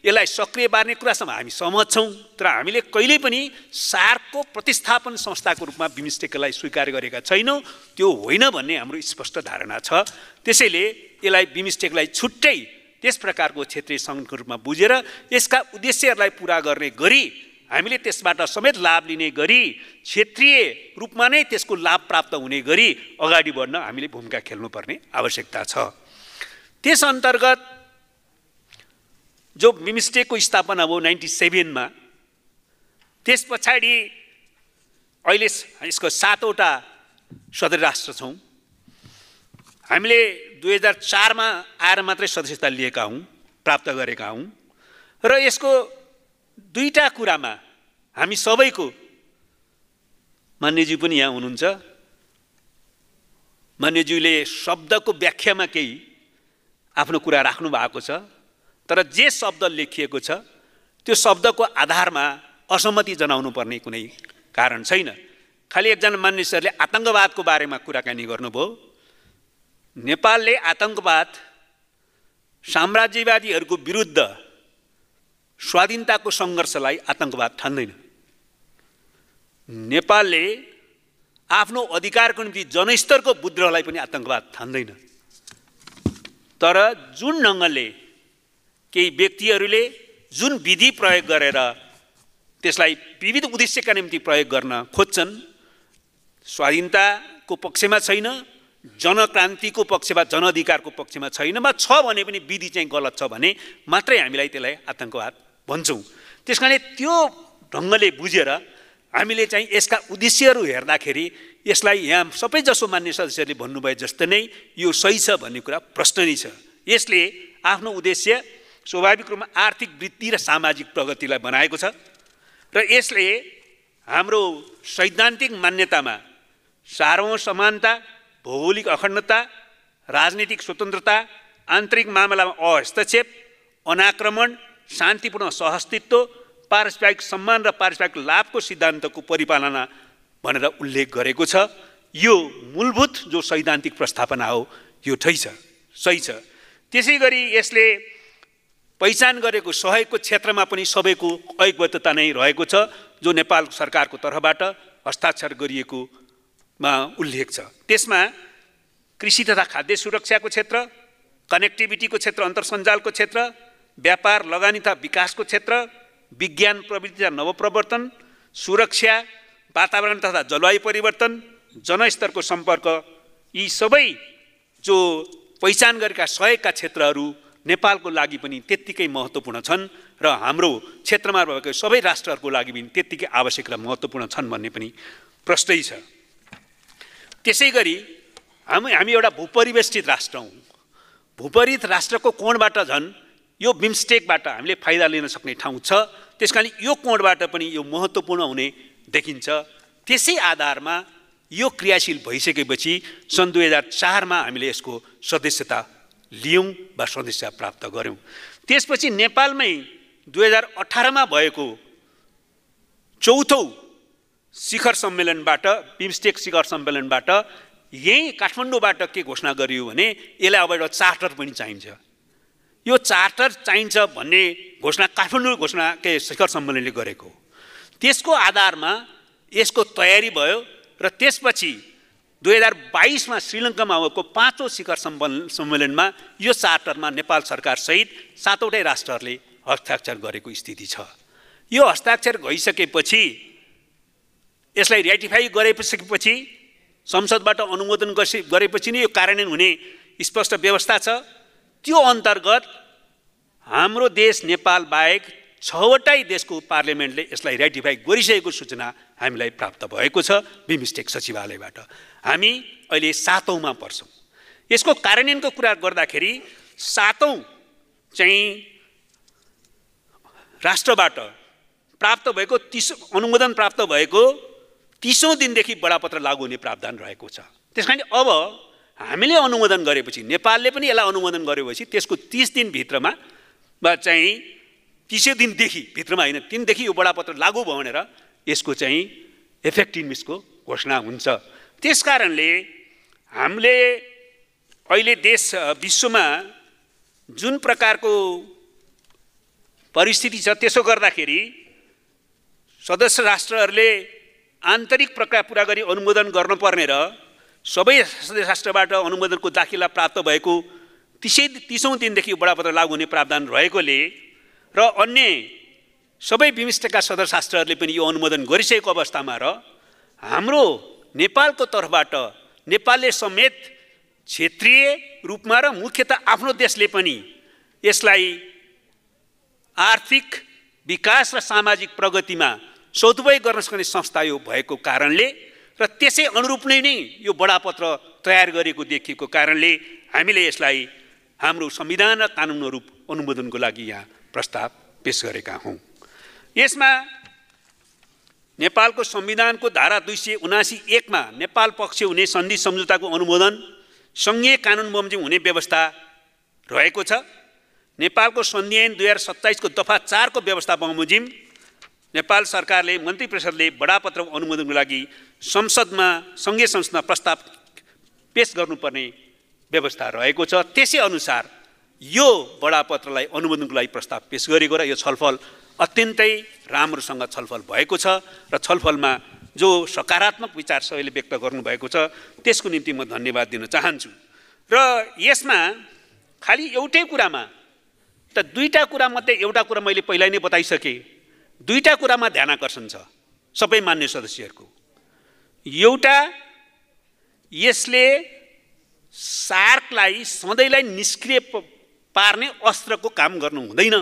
यसलाई सक्रिय पार्ने कुरासँग हामी सहमत छौँ। तर हामीले कहिल्यै पनि सार्कको प्रतिस्थापन संस्थाको रूपमा बिमस्टेकलाई स्वीकार गरेका छैनौँ। त्यो होइन भन्ने हाम्रो स्पष्ट धारणा छ। त्यसैले यसलाई बिमस्टेकलाई छुट्टै त्यस प्रकारको क्षेत्रीय सङ्गठनको रूपमा बुझेर यसका उद्देश्यहरूलाई पुरा गर्ने गरी हामीले त्यसबाट समेत लाभ लिने गरी क्षेत्रीय रूपमा नै त्यसको लाभ प्राप्त हुने गरी अगाडि बढ्न हामीले भूमिका खेल्नुपर्ने आवश्यकता छ। त्यस अन्तर्गत जो बिमस्टेकको स्थापना भयो 97 मा, त्यस पछाडि अहिले यसको 7वटा सदस्य राष्ट्र छौँ। हामीले 2004 मा आएर मात्रै सदस्यता लिएका हौँ, प्राप्त गरेका हौँ। र यसको दुईटा कुरामा हामी सबैको, मान्यज्यू पनि यहाँ हुनुहुन्छ, मान्यज्यूले शब्दको व्याख्यामा केही आफ्नो कुरा राख्नु भएको छ। तर जे शब्द लेखिएको छ त्यो शब्दको आधारमा असहमति जनाउनु पर्ने कुनै कारण छैन। खालि एकजना मान्य सरले आतङ्कवादको बारेमा कुराकानी गर्नुभयो। नेपालले आतङ्कवाद, साम्राज्यवादीहरूको विरुद्ध स्वाधीनताको सङ्घर्षलाई आतङ्कवाद ठान्दैन। नेपालले आफ्नो अधिकारको निम्ति जनस्तरको विद्रोहलाई पनि आतङ्कवाद ठान्दैन। तर जुन ढङ्गले केही व्यक्तिहरूले जुन विधि प्रयोग गरेर त्यसलाई विविध उद्देश्यका निम्ति प्रयोग गर्न खोज्छन्, स्वाधीनताको पक्षमा छैन, जनक्रान्तिको पक्षमा, जनअधिकारको पक्षमा छैन, वा छ भने पनि विधि चाहिँ गलत छ भने मात्रै हामीलाई त्यसलाई आतङ्कवाद भन्छौँ। त्यस कारणले त्यो ढङ्गले बुझेर हामीले चाहिँ यसका उद्देश्यहरू हेर्दाखेरि यसलाई यहाँ सबैजसो मान्य सदस्यहरूले भन्नुभए जस्तै नै यो सही छ भन्ने कुरा प्रश्न नै छ। यसले आफ्नो उद्देश्य स्वाभाविक रूपमा आर्थिक वृद्धि र सामाजिक प्रगतिलाई बनाएको छ र यसले हाम्रो सैद्धान्तिक मान्यतामा सार्वभौम समानता, भौगोलिक अखण्डता, राजनीतिक स्वतन्त्रता, आन्तरिक मामलामा अहस्तक्षेप, अनाक्रमण, शान्तिपूर्ण सहअस्तित्व, पारस्परिक सम्मान र पारस्परिक लाभको सिद्धान्तको परिपालना भनेर उल्लेख गरेको छ। यो मूलभूत जो सैद्धान्तिक प्रस्तावना हो यो सही छ। त्यसै गरी यसले पहिचान गरेको सहयोगको क्षेत्रमा पनि सबैको ऐक्यबद्धता नै रहेको छ, जो नेपाल सरकारको तर्फबाट हस्ताक्षर गरिएकोमा उल्लेख छ। त्यसमा कृषि तथा खाद्य सुरक्षाको क्षेत्र, कनेक्टिभिटीको क्षेत्र, अन्तर्सञ्जालको क्षेत्र, व्यापार लगानी तथा विकासको क्षेत्र, विज्ञान प्रविधि तथा नवप्रवर्तन, सुरक्षा, वातावरण तथा जलवायु परिवर्तन, जनस्तरको सम्पर्क, यी सबै जो पहिचान गरेका सहयोगका क्षेत्रहरू नेपालको लागि पनि त्यत्तिकै महत्त्वपूर्ण छन् र हाम्रो क्षेत्रमा भएको सबै राष्ट्रहरूको लागि पनि त्यत्तिकै आवश्यक र महत्त्वपूर्ण छन् भन्ने पनि प्रश्नै छ। त्यसै गरी हामी एउटा भूपरिवेष्टित राष्ट्र हौँ। भूपरिवेष्टित राष्ट्रको कोणबाट झन् यो बिमस्टेकबाट हामीले फाइदा लिन सक्ने ठाउँ छ। त्यस कारण यो कोणबाट पनि यो महत्त्वपूर्ण हुने देखिन्छ। त्यसै आधारमा यो क्रियाशील भइसकेपछि सन् 2004 मा हामीले यसको सदस्यता लियौँ वा सदस्यता प्राप्त गऱ्यौँ। त्यसपछि नेपालमै 2018 मा भएको चौथो शिखर सम्मेलनबाट, बिमस्टेक शिखर सम्मेलनबाट यही काठमाडौँबाट के घोषणा गरियो भने यसलाई अब एउटा चार्टर पनि चाहिन्छ। यो चार्टर चाहिन्छ भन्ने घोषणा काठमाडौँ घोषणा शिखर सम्मेलनले गरेको। त्यसको आधारमा यसको तयारी भयो र त्यसपछि 2022मा श्रीलङ्कामा भएको 5औं शिखर सम्मेलनमा यो चार्टरमा नेपाल सरकार सहित 7वटै राष्ट्रहरूले हस्ताक्षर गरेको स्थिति छ। यो हस्ताक्षर भइसकेपछि यसलाई र्याटिफाई गरेपछि संसदबाट अनुमोदन गरेपछि नै यो कार्यान्वयन हुने स्पष्ट व्यवस्था छ। त्यो अन्तर्गत हाम्रो देश नेपाल बाहेक 6वटै देशको पार्लियामेन्टले यसलाई र्याटिफाई गरिसकेको सूचना हामीलाई प्राप्त भएको छ बिमस्टेक सचिवालयबाट। हामी अहिले 7औंमा पर्छौँ। यसको कार्यान्वयनको कुरा गर्दाखेरि 7औं चाहिँ राष्ट्रबाट प्राप्त भएको अनुमोदन प्राप्त भएको 30औं दिनदेखि बडापत्र लागू हुने प्रावधान रहेको छ। त्यसकारण अब हामीले अनुमोदन गरेपछि नेपालले पनि यसलाई अनुमोदन गरेपछि त्यसको 30 दिनभित्रमा चाहिँ 30 दिनदेखि भित्रमा होइन 3 देखि यो बडापत्र लागू भयो भनेर यसको चाहिँ इफेक्टिभनेसको घोषणा हुन्छ। त्यसकारणले हामीले अहिले विश्वमा जुन प्रकारको परिस्थिति छ त्यसो गर्दाखेरि सदस्य राष्ट्रहरूले आन्तरिक प्रक्रिया पुरा गरी अनुमोदन गर्नुपर्ने र सबै सदस्य राष्ट्रबाट अनुमोदनको दाखिला प्राप्त भएको 30औं दिनदेखि बडापत्र लागू हुने प्रावधान रहेकोले र अन्य सबै बिमस्टेकका सदस्य राष्ट्रहरूले पनि यो अनुमोदन गरिसकेको अवस्थामा र हाम्रो नेपालको तर्फबाट नेपालले समेत क्षेत्रीय रूपमा र मुख्यतः आफ्नो देशले पनि यसलाई आर्थिक विकास र सामाजिक प्रगतिमा सदुपयोग गर्न सक्ने संस्था यो भएको कारणले र त्यसै अनुरूप नै यो बडापत्र तयार गरेको देखिएको कारणले हामीले यसलाई हाम्रो संविधान र कानुन अनुरूप अनुमोदनको लागि यहाँ प्रस्ताव पेश गरेका हौँ। यसमा नेपालको संविधानको धारा 279(1) मा नेपाल पक्ष हुने सन्धि सम्झौताको अनुमोदन संघीय कानुन बमोजिम हुने व्यवस्था रहेको छ। नेपालको सन्धि ऐन 2027 को दफा 4 को व्यवस्था बमोजिम नेपाल सरकारले मन्त्री परिषदले बडापत्र अनुमोदनको लागि संसदमा संघीय संसदमा प्रस्ताव पेश गर्नुपर्ने व्यवस्था रहेको छ। त्यसै अनुसार यो बडापत्रलाई अनुमोदनको लागि प्रस्ताव पेश गरेको र यो छलफल अत्यन्तै राम्रोसँग छलफल भएको छ र छलफलमा जो सकारात्मक विचार सबैले व्यक्त गर्नुभएको छ त्यसको निम्ति म धन्यवाद दिन चाहन्छु। र यसमा खालि एउटै कुरामा त दुईटा कुरा मध्ये एउटा कुरा मैले पहिल्यै नै बताइसकेँ। दुईटा कुरामा ध्यान आकर्षण छ सबै मान्य सदस्यहरूको। एउटा यसले सार्कलाई सधैँलाई निष्क्रिय पार्ने अस्त्रको काम गर्नु हुँदैन,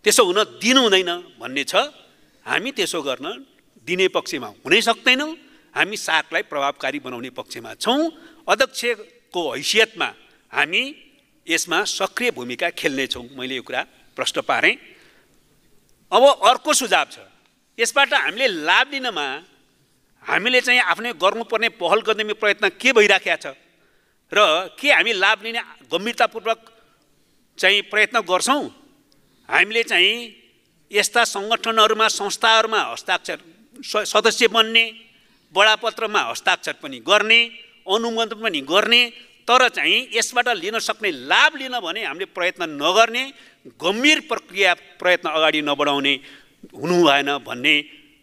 त्यसो हुन दिनु हुँदैन भन्ने छ। हामी त्यसो गर्न दिने पक्षमा हुनै सक्दैनौँ। हामी सार्कलाई प्रभावकारी बनाउने पक्षमा छौँ। अध्यक्षको हैसियतमा हामी यसमा सक्रिय भूमिका खेल्नेछौँ। मैले यो कुरा प्रश्न पारेँ। अब अर्को सुझाव छ, यसबाट हामीले लाभ लिनमा हामीले चाहिँ आफ्नै गर्नुपर्ने पहल गर्ने प्रयत्न के भइराखेको छ र के हामी लाभ लिने गम्भीरतापूर्वक चाहिँ प्रयत्न गर्छौँ। हामीले चाहिँ यस्ता सङ्गठनहरूमा संस्थाहरूमा हस्ताक्षर सदस्य बन्ने, बडापत्रमा हस्ताक्षर पनि गर्ने, अनुमोदन पनि गर्ने, तर चाहिँ यसबाट लिन सक्ने लाभ लिन भने हामीले प्रयत्न नगर्ने, गम्भीर प्रक्रिया प्रयत्न अगाडि नबढाउने हुनु भएन भन्ने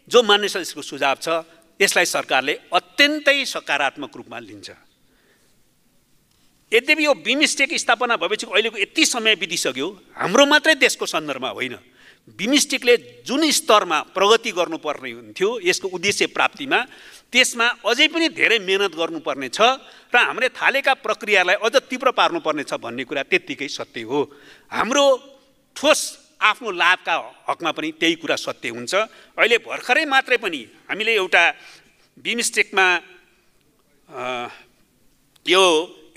जो मान्य सदस्यको सुझाव छ यसलाई सरकारले अत्यन्तै सकारात्मक रूपमा लिन्छ। यद्यपि यो बिमस्टेक स्थापना भएपछि अहिलेको यति समय बितिसक्यो, हाम्रो मात्रै देशको सन्दर्भमा होइन, बिमस्टेकले जुन स्तरमा प्रगति गर्नुपर्ने हुन्थ्यो यसको उद्देश्य प्राप्तिमा त्यसमा अझै पनि धेरै मेहनत गर्नुपर्ने छ र हामीले थालेका प्रक्रियालाई अझ तीव्र पार्नुपर्ने छ भन्ने कुरा त्यत्तिकै सत्य हो। हाम्रो ठोस आफ्नो लाभका हकमा पनि त्यही कुरा सत्य हुन्छ। अहिले भर्खरै मात्रै पनि हामीले एउटा बिमस्टेकमा यो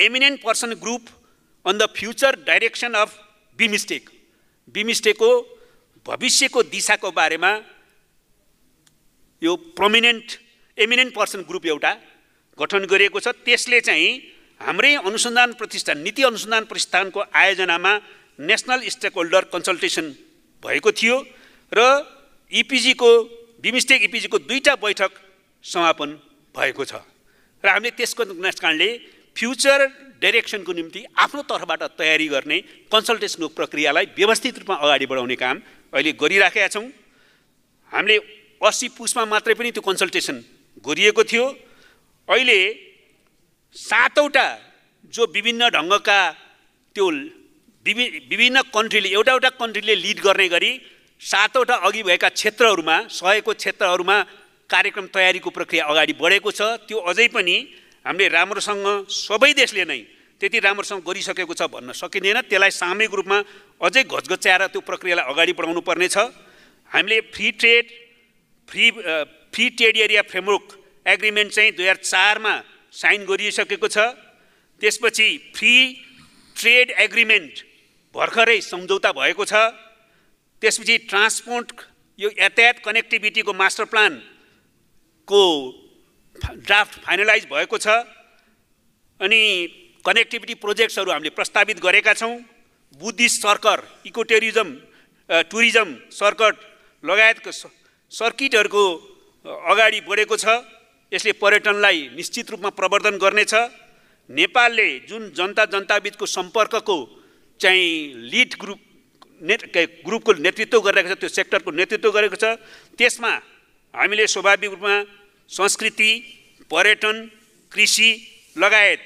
eminent person group on the future direction of बिमस्टेकको भविष्यको दिशाको बारेमा यो एमिनेन्ट पर्सन ग्रुप एउटा गठन गरिएको छ। त्यसले चाहिँ हाम्रै अनुसन्धान प्रतिष्ठान नीति अनुसन्धान प्रतिष्ठानको आयोजनामा नेसनल स्टेक होल्डर कन्सल्टेसन भएको थियो र बिमस्टेक इपिजीको 2टा बैठक समापन भएको छ र हामीले त्यसको कारणले फ्युचर डाइरेक्सनको निम्ति आफ्नो तर्फबाट तयारी गर्ने कन्सल्टेसनको प्रक्रियालाई व्यवस्थित रूपमा अगाडि बढाउने काम अहिले गरिराखेका छौँ। हामीले 80 पुसमा मात्रै पनि त्यो कन्सल्टेसन गरिएको थियो। अहिले 7वटा जो विभिन्न ढङ्गका त्यो विभिन्न कन्ट्रीले एउटा कन्ट्रीले लिड गर्ने गरी 7वटा अघि भएका क्षेत्रहरूमा 100को क्षेत्रहरूमा कार्यक्रम तयारीको प्रक्रिया अगाडि बढेको छ। त्यो अझै पनि हामीले राम्रोसँग सबै देशले नै त्यति राम्रोसँग गरिसकेको छ भन्न सकिँदैन। त्यसलाई सामूहिक रूपमा अझै घचघच्याएर त्यो प्रक्रियालाई अगाडि बढाउनु पर्ने छ। हामीले free trade area framework agreement चाहिँ 2004 मा साइन गरिसकेको छ। त्यसपछि फ्री ट्रेड एग्रिमेन्ट भर्खरै सम्झौता भएको छ। त्यसपछि ट्रान्सपोर्ट यो यातायात कनेक्टिभिटीको मास्टर प्लानको ड्राफ्ट फाइनलाइज भएको छ। अनि कनेक्टिभिटी प्रोजेक्ट्सहरू हामीले प्रस्तावित गरेका छौँ। Buddhist circuit eco tourism circuit लगायतको सर्किटहरूको अगाडि बढेको छ। यसले पर्यटनलाई निश्चित रूपमा प्रवर्धन गर्नेछ। नेपालले जुन जनताबीचको सम्पर्कको चाहिँ लिड ग्रुपको नेतृत्व गरिरहेको छ, त्यो सेक्टरको नेतृत्व गरेको छ। त्यसमा हामीले स्वाभाविक रूपमा संस्कृति, पर्यटन, कृषि लगायत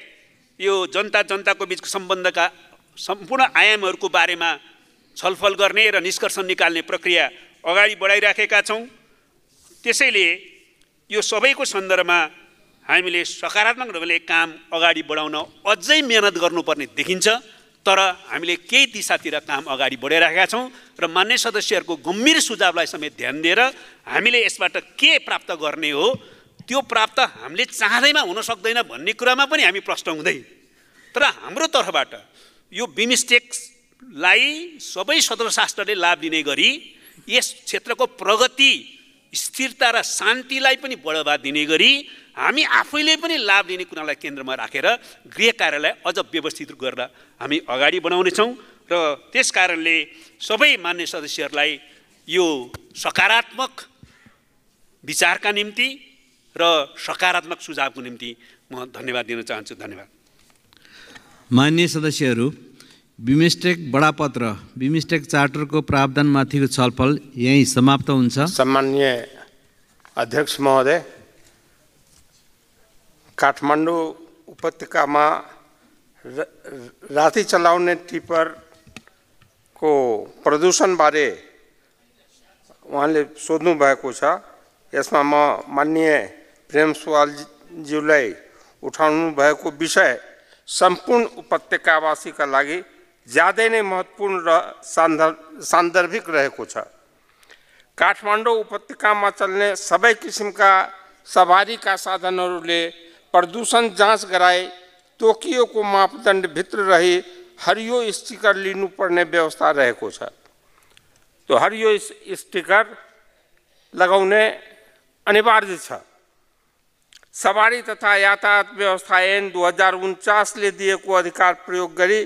यो जनताको बिचको सम्बन्धका सम्पूर्ण आयामहरूको बारेमा छलफल गर्ने र निष्कर्ष निकाल्ने प्रक्रिया अगाडि बढाइराखेका छौँ। त्यसैले यो सबैको सन्दर्भमा हामीले सकारात्मक ढङ्गले काम अगाडि बढाउन अझै मेहनत गर्नुपर्ने देखिन्छ। तर हामीले केही दिशातिर काम अगाडि बढाइराखेका छौँ र मान्य सदस्यहरूको गम्भीर सुझावलाई समेत ध्यान दिएर हामीले यसबाट के प्राप्त गर्ने हो, त्यो प्राप्त हामीले चाहँदैमा हुन सक्दैन भन्ने कुरामा पनि हामी प्रश्न हुँदै। तर हाम्रो तर्फबाट यो बिमस्टेकलाई सबै सदस्य राष्ट्रले लाभ दिने गरी यस क्षेत्रको प्रगति, स्थिरता र शान्तिलाई पनि बढावा दिने गरी हामी आफैले पनि लाभ लिने कुरालाई केन्द्रमा राखेर गृह कार्यालय अझ व्यवस्थित गरेर हामी अगाडि बढाउनेछौँ। र त्यस कारणले सबै मान्य सदस्यहरूलाई यो सकारात्मक विचारका निम्ति र सकारात्मक सुझावको निम्ति म धन्यवाद दिन चाहन्छु। धन्यवाद। मान्य सदस्यहरू, बिमस्टेक बडापत्र बिमस्टेक चार्टरको प्रावधानमाथिको छलफल यही समाप्त हुन्छ। सम्माननीय अध्यक्ष महोदय, काठमाडौँ उपत्यकामा राति चलाउने टिपरको प्रदूषणबारे उहाँले सोध्नु भएको छ। यसमा म माननीय प्रेम सुवालज्यूलाई उठाउनु भएको विषय सम्पूर्ण उपत्यकावासीका लागि ज्यादै नै महत्त्वपूर्ण र सान्दर्भिक रहेको छ। काठमाडौँ उपत्यकामा चल्ने सबै किसिमका सवारीका साधनहरूले प्रदूषण जाँच गराए तोकिएको मापदण्डभित्र रही हरियो स्टिकर लिनुपर्ने व्यवस्था रहेको छ। त्यो हरियो स्टिकर लगाउने अनिवार्य छ। सवारी तथा यातायात व्यवस्था ऐन 2049 ले दिएको अधिकार प्रयोग गरी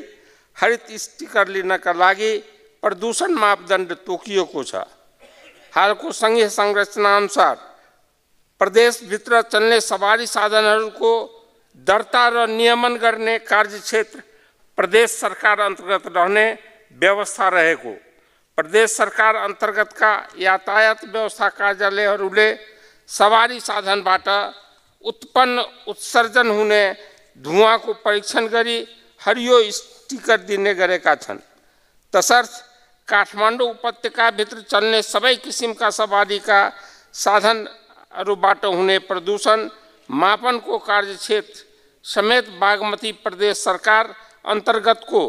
हरित स्टिकर लिनका लागि प्रदूषण मापदण्ड तोकिएको छ। हालको सङ्घीय संरचना अनुसार प्रदेशभित्र चल्ने सवारी साधनहरूको दर्ता र नियमन गर्ने कार्यक्षेत्र प्रदेश सरकार अन्तर्गत रहने व्यवस्था रहेको, प्रदेश सरकार अन्तर्गतका यातायात व्यवस्था कार्यालयहरूले सवारी साधनबाट उत्पन्न उत्सर्जन हुने धुवाँको परीक्षण गरी हरियो स्टिकर दिने गरेका छन्। तसर्थ काठमाडौँ उपत्यकाभित्र चल्ने सबै किसिमका सवारीका साधनहरूबाट हुने प्रदूषण मापनको कार्यक्षेत्र समेत बागमती प्रदेश सरकार अन्तर्गतको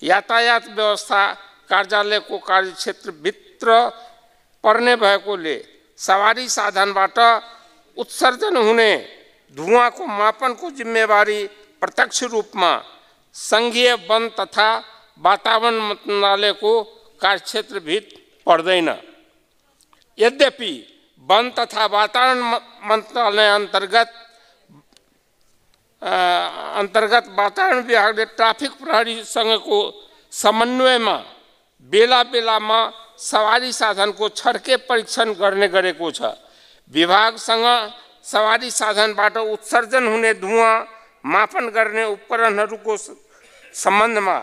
यातायात व्यवस्था कार्यालयको कार्यक्षेत्रभित्र पर्ने भएकोले सवारी साधनबाट उत्सर्जन हुने धुवाँको मापनको जिम्मेवारी प्रत्यक्ष रूपमा सङ्घीय वन तथा वातावरण मन्त्रालयको कार्यक्षेत्रभित्र पर्दैन। यद्यपि वन तथा वातावरण मन्त्रालय अन्तर्गत वातावरण विभागले ट्राफिक प्रहरीसँगको समन्वयमा बेला बेलामा सवारी साधनको छड्के परीक्षण गर्ने गरेको छ। विभागसँग सवारी साधनबाट उत्सर्जन हुने धुवाँ मापन गर्ने उपकरणहरूको सम्बन्धमा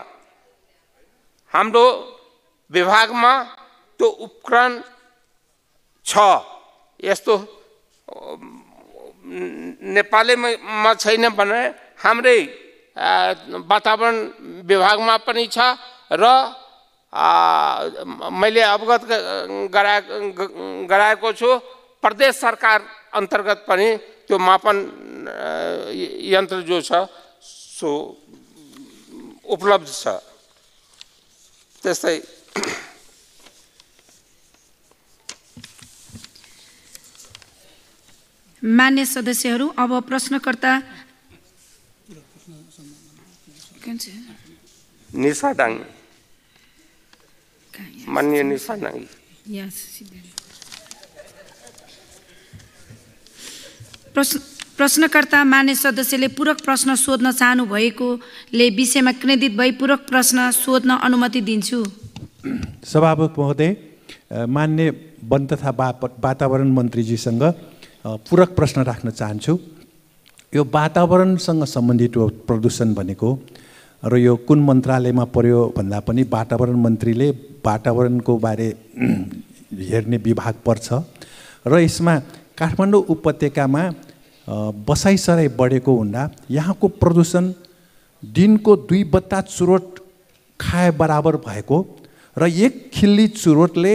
हाम्रो विभागमा त्यो उपकरण छ। यस्तो नेपालैमा छैन भने हाम्रै वातावरण विभागमा पनि छ र मैले अवगत गराएको छु प्रदेश सरकार अन्तर्गत पनि त्यो मापन यन्त्र जो छ सो उपलब्ध छ। त्यस्तै मान्य सदस्यहरू, अब प्रश्नकर्ता निशा डाङ्गी, माननीय निशा डाङ्गी। प्रश्नकर्ता मान्य सदस्यले पूरक प्रश्न सोध्न चाहनु भएकोले विषयमा केन्द्रित भई पूरक प्रश्न सोध्न अनुमति दिन्छु। सभामुख महोदय, मान्य वन तथा वातावरण मन्त्रीजीसँग पूरक प्रश्न राख्न चाहन्छु। यो वातावरणसँग सम्बन्धित प्रदूषण भनेको र यो कुन मन्त्रालयमा पर्यो भन्दा पनि वातावरण मन्त्रीले वातावरणको बारे हेर्ने विभाग पर्छ र यसमा काठमाडौँ उपत्यकामा बसाइसराई बढेको हुँदा यहाँको प्रदूषण दिनको 2 बत्ता चुरोट खाए बराबर भएको र एक खिल्ली चुरोटले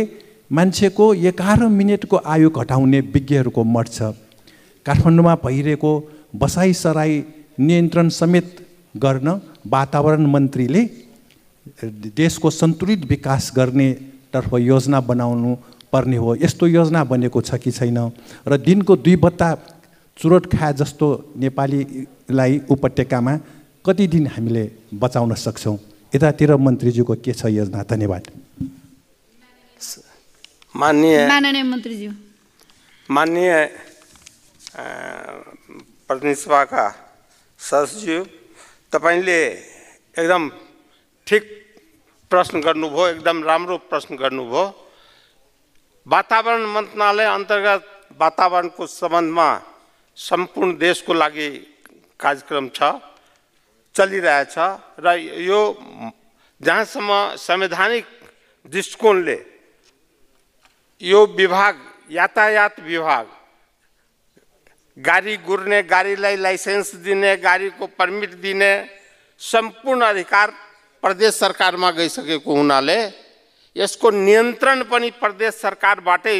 मान्छेको 11 मिनेटको आयु घटाउने विज्ञहरूको मत छ। काठमाडौँमा भइरहेको बसाइसराई नियन्त्रण समेत गर्न वातावरण मन्त्रीले देशको सन्तुलित विकास गर्नेतर्फ योजना बनाउनु पर्ने हो। यस्तो योजना बनेको छ कि छैन र दिनको 2 बत्ता चुरोट खाए जस्तो नेपालीलाई उपत्यकामा कति दिन हामीले बचाउन सक्छौँ? यतातिर मन्त्रीज्यूको के छ योजना? धन्यवाद। माननीय मन्त्रीज्यू, माननीय प्रतिनिधि सभाका सदस्यज्यू, तपाईले एकदम ठिक प्रश्न गर्नुभयो, एकदम राम्रो प्रश्न गर्नुभयो। वातावरण मन्त्रालय अन्तर्गत वातावरणको सम्बन्धमा सम्पूर्ण देशको लागि कार्यक्रम छ, चलिरहेछ र यो जहाँसम्म संवैधानिक दृष्टिकोणले यो विभाग, यातायात विभाग, गाडी गुर्ने, गाडीलाई लाइसेन्स दिने, गाडीको पर्मिट दिने सम्पूर्ण अधिकार प्रदेश सरकारमा गइसकेको हुनाले यसको नियन्त्रण पनि प्रदेश सरकारबाटै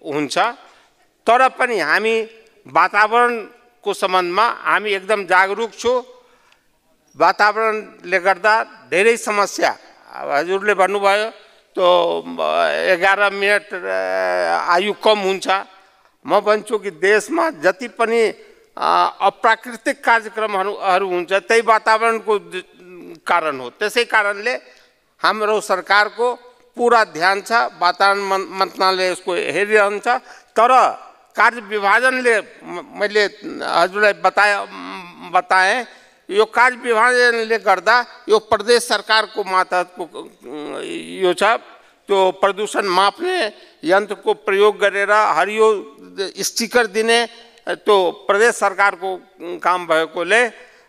हुन्छ। तर पनि हामी वातावरणको सम्बन्धमा हामी एकदम जागरुक छौँ। वातावरणले गर्दा धेरै समस्या, हजुरले भन्नुभयो तो 11 मिनट आयु कम हुन्छ। म भन्छु कि देशमा जति पनि अप्राकृतिक कार्यक्रमहरू हुन्छ त्यही वातावरणको कारण हो। त्यसै कारणले हाम्रो सरकारको पूरा ध्यान छ, वातावरण मन्त्रालय यसको हेरिरहन्छ। तर कार्य विभाजनले मैले हजुरलाई बताएँ यो कार्य विभाजनले गर्दा यो प्रदेश सरकारको मातहतको यो छ। त्यो प्रदूषण माप्ने यन्त्रको प्रयोग गरेर हरियो स्टिकर दिने त्यो प्रदेश सरकारको काम भएकोले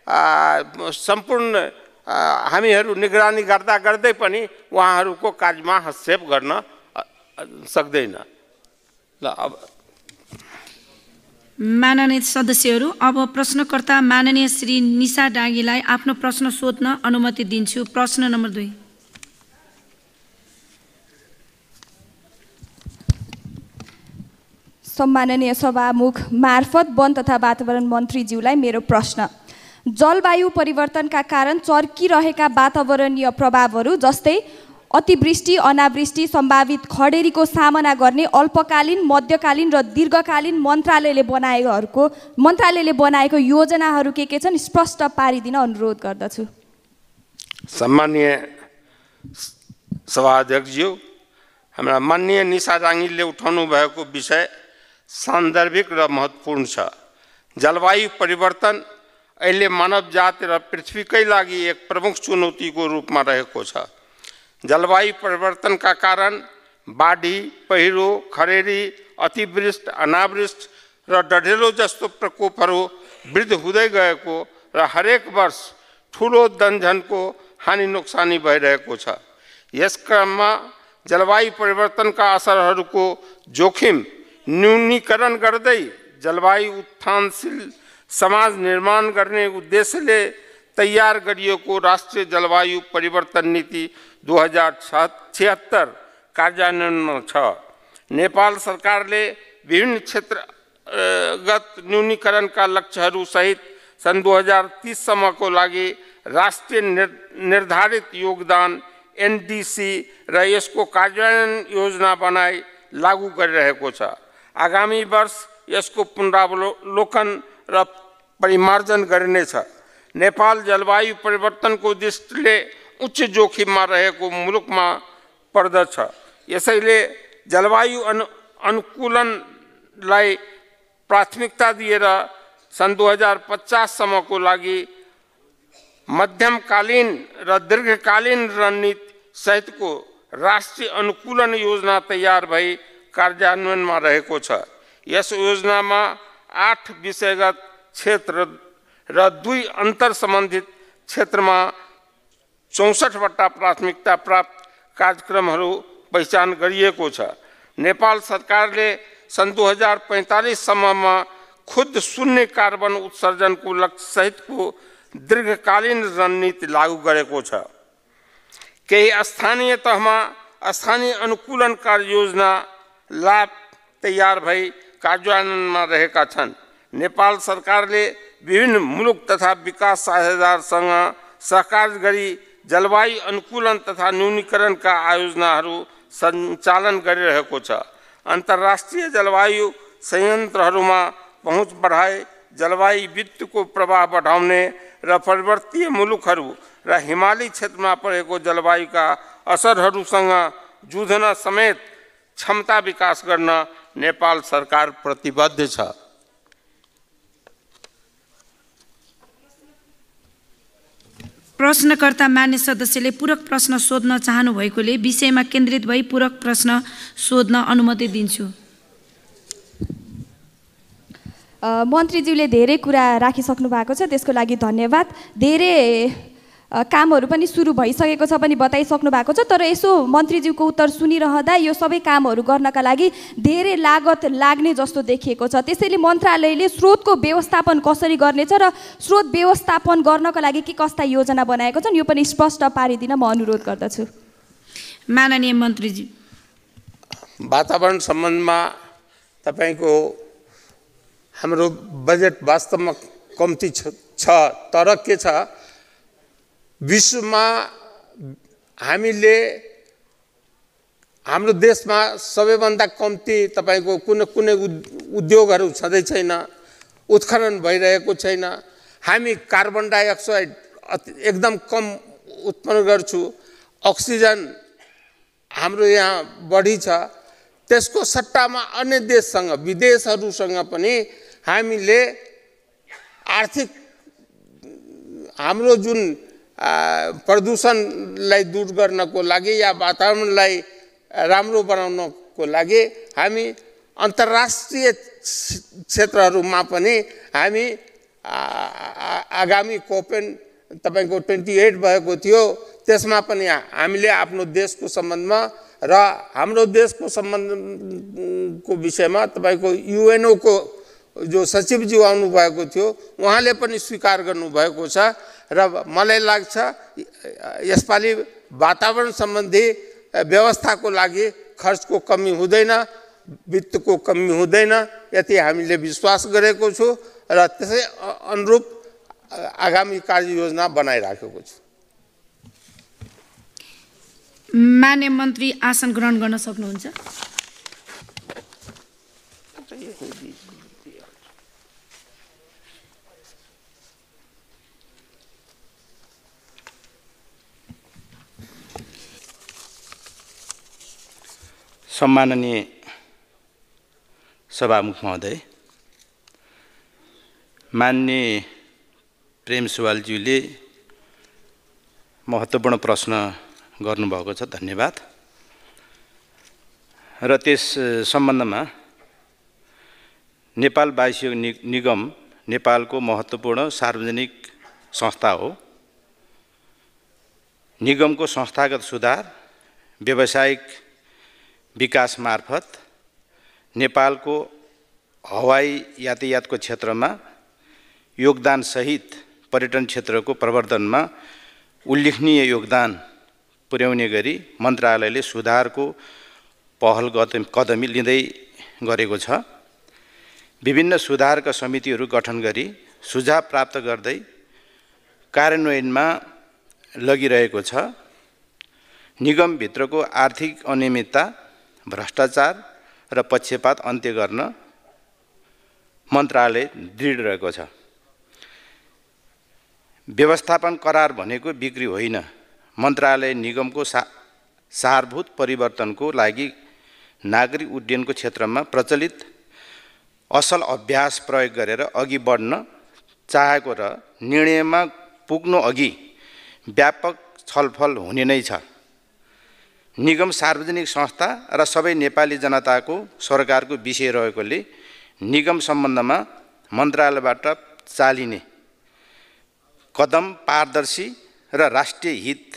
सम्पूर्ण हामीहरू निगरानी गर्दा गर्दै पनि उहाँहरूको कार्यमा हस्तक्षेप गर्न सक्दैन। ल अब माननीय सदस्यहरू, अब प्रश्नकर्ता माननीय श्री निशा डाँगीलाई आफ्नो प्रश्न सोध्न अनुमति दिन्छु। प्रश्न नम्बर 2। सम्माननीय सभामुख मार्फत वन तथा वातावरण मन्त्रीज्यूलाई मेरो प्रश्न, जलवायु परिवर्तनका कारण चर्किरहेका वातावरणीय प्रभावहरू जस्तै अतिवृष्टि, अनावृष्टि, सम्भावित खडेरीको सामना गर्ने अल्पकालीन, मध्यकालीन र दीर्घकालीन मन्त्रालयले बनाएको योजनाहरू के छन् स्पष्ट पारिदिन अनुरोध गर्दछु। सम्माननीय सभाध्यक्षज्यू, हाम्रा माननीय निशा डाँगीले उठाउनु भएको विषय सान्दर्भिक र महत्त्वपूर्ण छ। जलवायु परिवर्तन अहिले मानव जाति र पृथ्वीकै लागि एक प्रमुख चुनौतीको रूपमा रहेको छ। जलवायु परिवर्तनका कारण बाढी, पहिरो, खडेरी, अतिवृष्टि, अनावृष्टि र डढेलो जस्तो प्रकोपहरू वृद्धि हुँदै गएको र हरेक वर्ष ठुलो जनधनको हानि नोक्सानी भइरहेको छ। यस क्रममा जलवायु परिवर्तनका असरहरूको जोखिम न्यूनीकरण गर्दै जलवायु उत्थानशील समाज निर्माण गर्ने उद्देश्यले तयार गरिएको राष्ट्रिय जलवायु परिवर्तन नीति 2076 कार्यान्वयनमा छ। नेपाल सरकारले विभिन्न क्षेत्रगत न्यूनीकरणका लक्ष्यहरू सहित सन् 2030 सम्मको लागि राष्ट्रिय निर्धारित योगदान एनडीसी र यसको कार्यान्वयन योजना बनाई लागू गरिरहेको छ। आगामी वर्ष यसको पुनरावलोकन र परिमार्जन गरिनेछ। नेपाल जलवायु परिवर्तनको दृष्टिले उच्च जोखिममा रहेको मुलुकमा पर्दछ। यसैले जलवायु अनुकूलनलाई प्राथमिकता दिएर सन् 2050 सम्मको लागि मध्यमकालीन र दीर्घकालीन रणनीति सहितको राष्ट्रिय अनुकूलन योजना तयार भई कार्यान्वयनमा रहेको छ। यस योजनामा 8 विषयगत क्षेत्र र 2 अन्तर सम्बन्धित क्षेत्रमा 64 वटा प्राथमिकता प्राप्त कार्यक्रमहरू पहिचान गरिएको छ। नेपाल सरकारले सन् 2045 सम्ममा खुद शून्य कार्बन उत्सर्जनको लक्ष्य सहितको दीर्घकालीन रणनीति लागू गरेको छ। केही स्थानीय तहमा स्थानीय अनुकूलन कार्ययोजना लाभ तयार भई कार्यान्वयनमा रहेका छन्। नेपाल सरकारले विभिन्न मुलुक तथा विकास साझेदारसँग सहकार गरी जलवायु अनुकूलन तथा न्यूनीकरणका आयोजनाहरू सञ्चालन गरिरहेको छ। अन्तर्राष्ट्रिय जलवायु संयन्त्रहरूमा पहुँच बढाए जलवायु वित्तको प्रभाव बढाउने र पर्वतीय मुलुकहरू र हिमाली क्षेत्रमा परेको जलवायुका असरहरूसँग जुझ्न समेत क्षमता विकास गर्न नेपाल सरकार प्रतिबद्ध छ। प्रश्नकर्ता मान्य सदस्यले पूरक प्रश्न सोध्न चाहनु भएकोले विषयमा केन्द्रित भई पूरक प्रश्न सोध्न अनुमति दिन्छु। मन्त्रीज्यूले धेरै कुरा राखिसक्नु भएको छ, त्यसको लागि धन्यवाद। धेरै कामहरू पनि सुरु भइसकेको छ पनि बताइसक्नु भएको छ, तर यसो मन्त्रीज्यूको उत्तर सुनिरहँदा यो सबै कामहरू गर्नका लागि धेरै लागत लाग्ने जस्तो देखिएको छ। त्यसैले मन्त्रालयले स्रोतको व्यवस्थापन कसरी गर्नेछ र स्रोत व्यवस्थापन गर्नका लागि के कस्ता योजना बनाएको छन् यो पनि स्पष्ट पारिदिन म अनुरोध गर्दछु। माननीय मन्त्रीज्यू, वातावरण सम्बन्धमा तपाईको हाम्रो बजेट वास्तवमा कम्ती छ, तर के छ विश्वमा हामीले हाम्रो देशमा सबैभन्दा कम्ती तपाईको कुनै उद्योगहरू छँदै छैन, उत्खनन भइरहेको छैन। हामी कार्बन डाइअक्साइड एकदम कम उत्पन्न गर्छु, अक्सिजन हाम्रो यहाँ बढी छ। त्यसको सट्टामा अन्य देशसँग विदेशहरूसँग पनि हामीले आर्थिक हाम्रो जुन प्रदूषणलाई दूर गर्नको लागि या वातावरणलाई राम्रो बनाउनको लागि हामी अन्तर्राष्ट्रिय क्षेत्रहरूमा पनि हामी आगामी कोपेन तपाईको 28 भएको थियो, त्यसमा पनि हामीले आफ्नो देशको सम्बन्धमा र हाम्रो देशको सम्बन्धको विषयमा तपाईको युएनओ को जो सचिवज्यू आउनुभएको थियो उहाँले पनि स्वीकार गर्नुभएको छ र मलाई लाग्छ यसपालि वातावरण सम्बन्धी व्यवस्थाको लागि खर्चको कमी हुँदैन, वित्तको कमी हुँदैन, यति हामीले विश्वास गरेको छु र त्यसै अनुरूप आगामी कार्ययोजना बनाइराखेको छु। मान्य मन्त्री आसन ग्रहण गर्न सक्नुहुन्छ। सम्माननीय सभामुख महोदय, माननीय प्रेम सुवालज्यूले महत्त्वपूर्ण प्रश्न गर्नुभएको छ, धन्यवाद। र त्यस सम्बन्धमा नेपाल वायुसेवा निगम नेपालको महत्त्वपूर्ण सार्वजनिक संस्था हो। निगमको संस्थागत सुधार, व्यावसायिक विकास मार्फत नेपालको हवाई यातायातको क्षेत्रमा योगदानसहित पर्यटन क्षेत्रको प्रवर्धनमा उल्लेखनीय योगदान पुर्याउने गरी मन्त्रालयले सुधारको पहल कदमी लिँदै गरेको छ। विभिन्न सुधारका समितिहरू गठन गरी सुझाव प्राप्त गर्दै कार्यान्वयनमा लगिरहेको छ। निगमभित्रको आर्थिक अनियमितता, भ्रष्टाचार र पक्षपात अन्त्य गर्न मन्त्रालय दृढ रहेको छ। व्यवस्थापन करार भनेको बिक्री होइन। मन्त्रालय निगमको सारभूत परिवर्तनको लागि नागरिक उड्डयनको क्षेत्रमा प्रचलित असल अभ्यास प्रयोग गरेर अघि बढ्न चाहेको र निर्णयमा पुग्नु अघि व्यापक छलफल हुने नै छ। निगम सार्वजनिक संस्था र सबै नेपाली जनताको सरकारको विषय रहेकोले निगम सम्बन्धमा मन्त्रालयबाट चालिने कदम पारदर्शी र राष्ट्रिय हित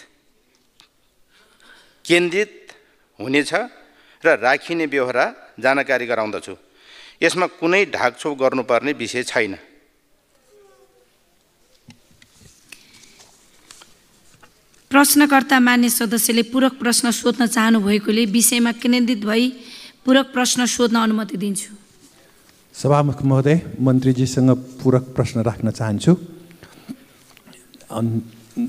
केन्द्रित हुनेछ र राखिने व्यवहार जानकारी गराउँदछु। यसमा कुनै ढाकछोप गर्नुपर्ने विषय छैन। प्रश्नकर्ता मान्य सदस्यले पूरक प्रश्न सोध्न चाहनु भएकोले विषयमा केन्द्रित भई पूरक प्रश्न सोध्न अनुमति दिन्छु। सभामुख महोदय, मन्त्रीजीसँग पूरक प्रश्न राख्न चाहन्छु।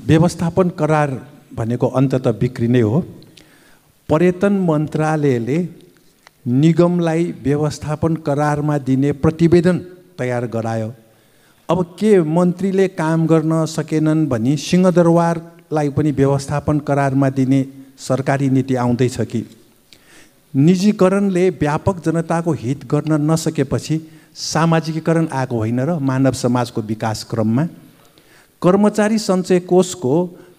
व्यवस्थापन करार भनेको अन्ततः बिक्री नै हो। पर्यटन मन्त्रालयले निगमलाई व्यवस्थापन करारमा दिने प्रतिवेदन तयार गरायो। अब के मन्त्रीले काम गर्न सकेनन् भनी सिंहदरबारलाई पनि व्यवस्थापन करारमा दिने सरकारी नीति आउँदैछ कि? निजीकरणले व्यापक जनताको हित गर्न नसकेपछि सामाजिकीकरण आएको होइन र मानव समाजको विकास क्रममा? कर्मचारी सञ्चय कोषको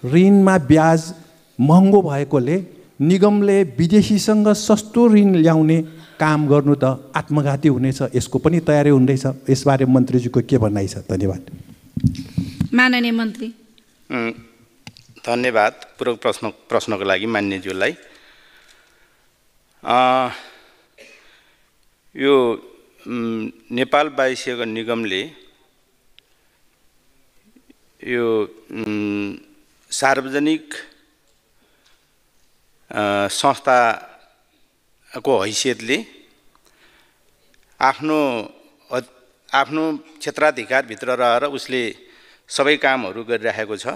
ऋणमा ब्याज महँगो भएकोले निगमले विदेशीसँग सस्तो ऋण ल्याउने काम गर्नु त आत्मघाती हुनेछ, यसको पनि तयारी हुँदैछ। यसबारे मन्त्रीजीको के भनाइ छ? धन्यवाद। माननीय मन्त्री। धन्यवाद पूरक प्रश्नको लागि मान्यज्यूलाई। यो नेपाल वायुसेवा निगमले यो सार्वजनिक संस्थाको हैसियतले आफ्नो क्षेत्राधिकारभित्र रहेर उसले सबै कामहरू गरिरहेको छ।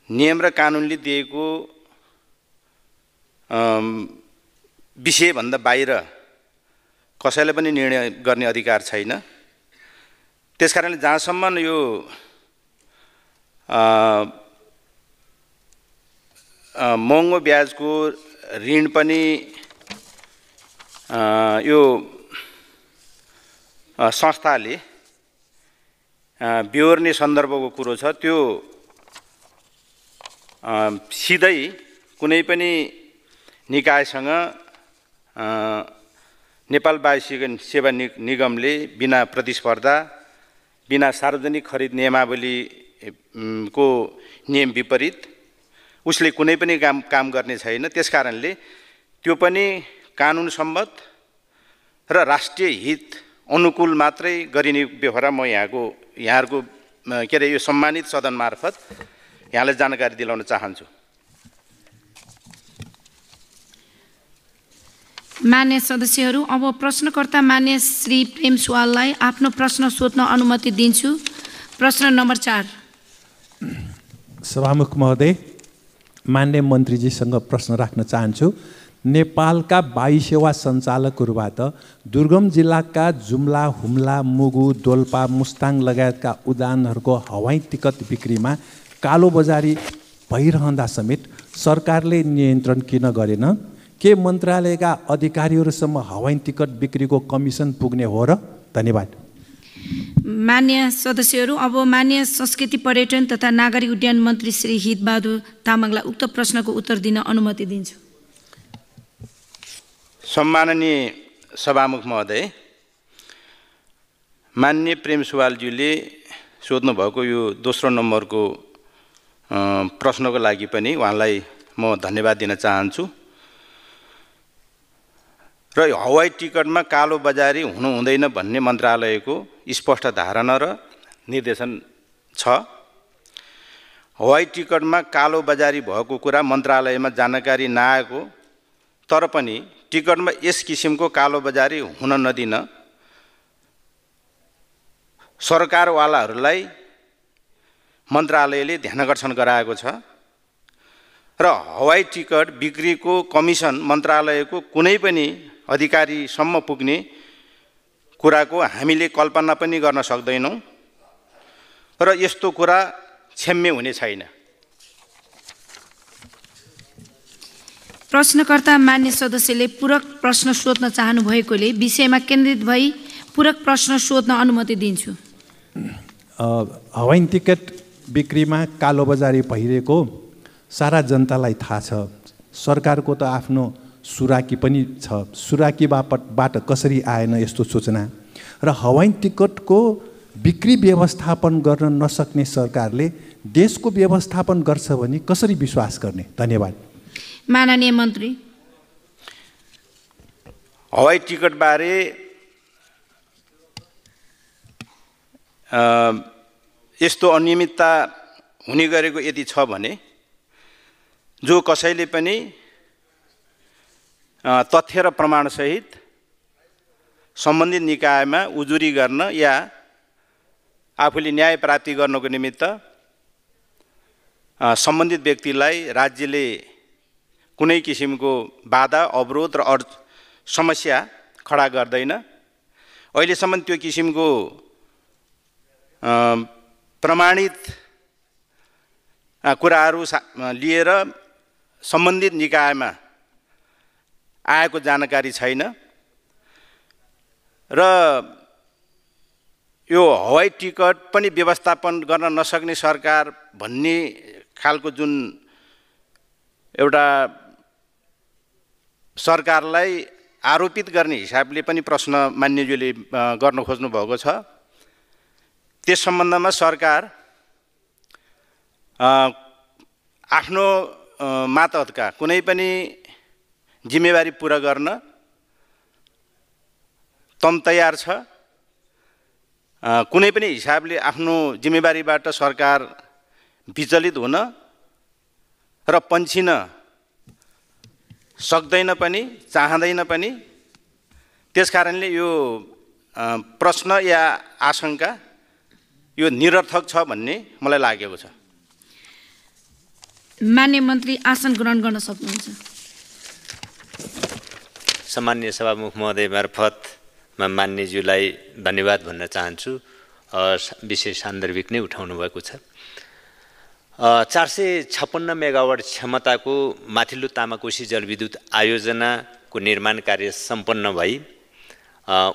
नियम र कानुनले दिएको विषयभन्दा बाहिर कसैलाई पनि निर्णय गर्ने अधिकार छैन। त्यसकारणले जहाँसम्म यो महँगो ब्याजको ऋण पनि यो संस्थाले बेहोर्ने सन्दर्भको कुरो छ, त्यो सिधै कुनै पनि निकायसँग नेपाल वायुसेवा निगमले बिना प्रतिस्पर्धा, बिना सार्वजनिक खरिद नियमावली को नियम विपरीत उसले कुनै पनि काम गर्ने छैन। त्यसकारणले त्यो पनि कानुन सम्मत र राष्ट्रिय हित अनुकूल मात्रै गरिने व्यवहार म यहाँहरूको के अरे यो सम्मानित सदन मार्फत यहाँलाई जानकारी दिलाउन चाहन्छु। मान्य सदस्यहरू, अब प्रश्नकर्ता मान्य श्री प्रेम सुवाललाई आफ्नो प्रश्न सोध्न अनुमति दिन्छु। प्रश्न नम्बर 4। सभामुख महोदय, मान्य मन्त्रीजीसँग प्रश्न राख्न चाहन्छु। नेपालका वायुसेवा सञ्चालकहरूबाट दुर्गम जिल्लाका जुम्ला, हुम्ला, मुगु, दोल्पा, मुस्ताङ लगायतका उडानहरूको हवाई टिकट बिक्रीमा कालोबजारी भइरहँदा समेत सरकारले नियन्त्रण किन गरेन? के मन्त्रालयका अधिकारीहरूसम्म हवाई टिकट बिक्रीको कमिसन पुग्ने हो र? धन्यवाद। मान्य सदस्यहरू, अब मान्य संस्कृति पर्यटन तथा नागरिक उड्डयन मन्त्री श्री हितबहादुर तामाङलाई उक्त प्रश्नको उत्तर दिन अनुमति दिन्छु। सम्माननीय सभामुख महोदय, मान्य प्रेम सुवालज्यूले सोध्नुभएको यो दोस्रो नम्बरको प्रश्नको लागि पनि उहाँलाई म धन्यवाद दिन चाहन्छु। र हवाई टिकटमा कालोबजारी हुनु हुँदैन भन्ने मन्त्रालयको स्पष्ट धारणा र निर्देशन छ। हवाई टिकटमा कालोबजारी भएको कुरा मन्त्रालयमा जानकारी नआएको तर पनि टिकटमा यस किसिमको कालोबजारी हुन नदिन सरकारवालाहरूलाई मन्त्रालयले ध्यानाकर्षण गराएको छ र हवाई टिकट बिक्रीको कमिसन मन्त्रालयको कुनै पनि अधिकारीसम्म पुग्ने कुराको हामीले कल्पना पनि गर्न सक्दैनौँ र यस्तो कुरा क्षम्य हुने छैन। प्रश्नकर्ता मान्य सदस्यले पूरक प्रश्न सोध्न चाहनु भएकोले विषयमा केन्द्रित भई पूरक प्रश्न सोध्न अनुमति दिन्छु। हवाई टिकट बिक्रीमा कालोबजारी भइरहेको सारा जनतालाई थाहा छ। सरकारको त आफ्नो सुराकी पनि छ। सुराकीबाट कसरी आएन यस्तो सूचना र हवाई टिकटको बिक्री व्यवस्थापन गर्न नसक्ने सरकारले देशको व्यवस्थापन गर्छ भने कसरी विश्वास गर्ने? धन्यवाद। माननीय मन्त्री, हवाई टिकटबारे यस्तो अनियमितता हुने गरेको यदि छ भने जो कसैले पनि तथ्य र प्रमाणसहित सम्बन्धित निकायमा उजुरी गर्न या आफूले न्याय प्राप्ति गर्नको निमित्त सम्बन्धित व्यक्तिलाई राज्यले कुनै किसिमको बाधा अवरोध र समस्या खडा गर्दैन। अहिलेसम्म त्यो किसिमको प्रमाणित कुराहरू लिएर सम्बन्धित निकायमा आएको जानकारी छैन र यो हवाई टिकट पनि व्यवस्थापन गर्न नसक्ने सरकार भन्ने खालको जुन एउटा सरकारलाई आरोपित गर्ने हिसाबले पनि प्रश्न मान्यज्यूले गर्न खोज्नु भएको छ। त्यस सम्बन्धमा सरकार आफ्नो मातहतका कुनै पनि जिम्मेवारी पुरा गर्न तम तयार छ। कुनै पनि हिसाबले आफ्नो जिम्मेवारीबाट सरकार विचलित हुन र पन्छिन सक्दैन पनि चाहँदैन पनि। त्यसकारणले यो प्रश्न या आशंका यो निरर्थक छ भन्ने मलाई लागेको छ। मान्य मन्त्री आसन ग्रहण गर्न सक्नुहुन्छ। सम्माननीय सभामुख महोदय मार्फत म मान्यज्यूलाई धन्यवाद भन्न चाहन्छु। विशेष सान्दर्भिक नै उठाउनु भएको छ। 456 मेगावाट क्षमताको माथिल्लो तामाकोशी जलविद्युत आयोजनाको निर्माण कार्य सम्पन्न भई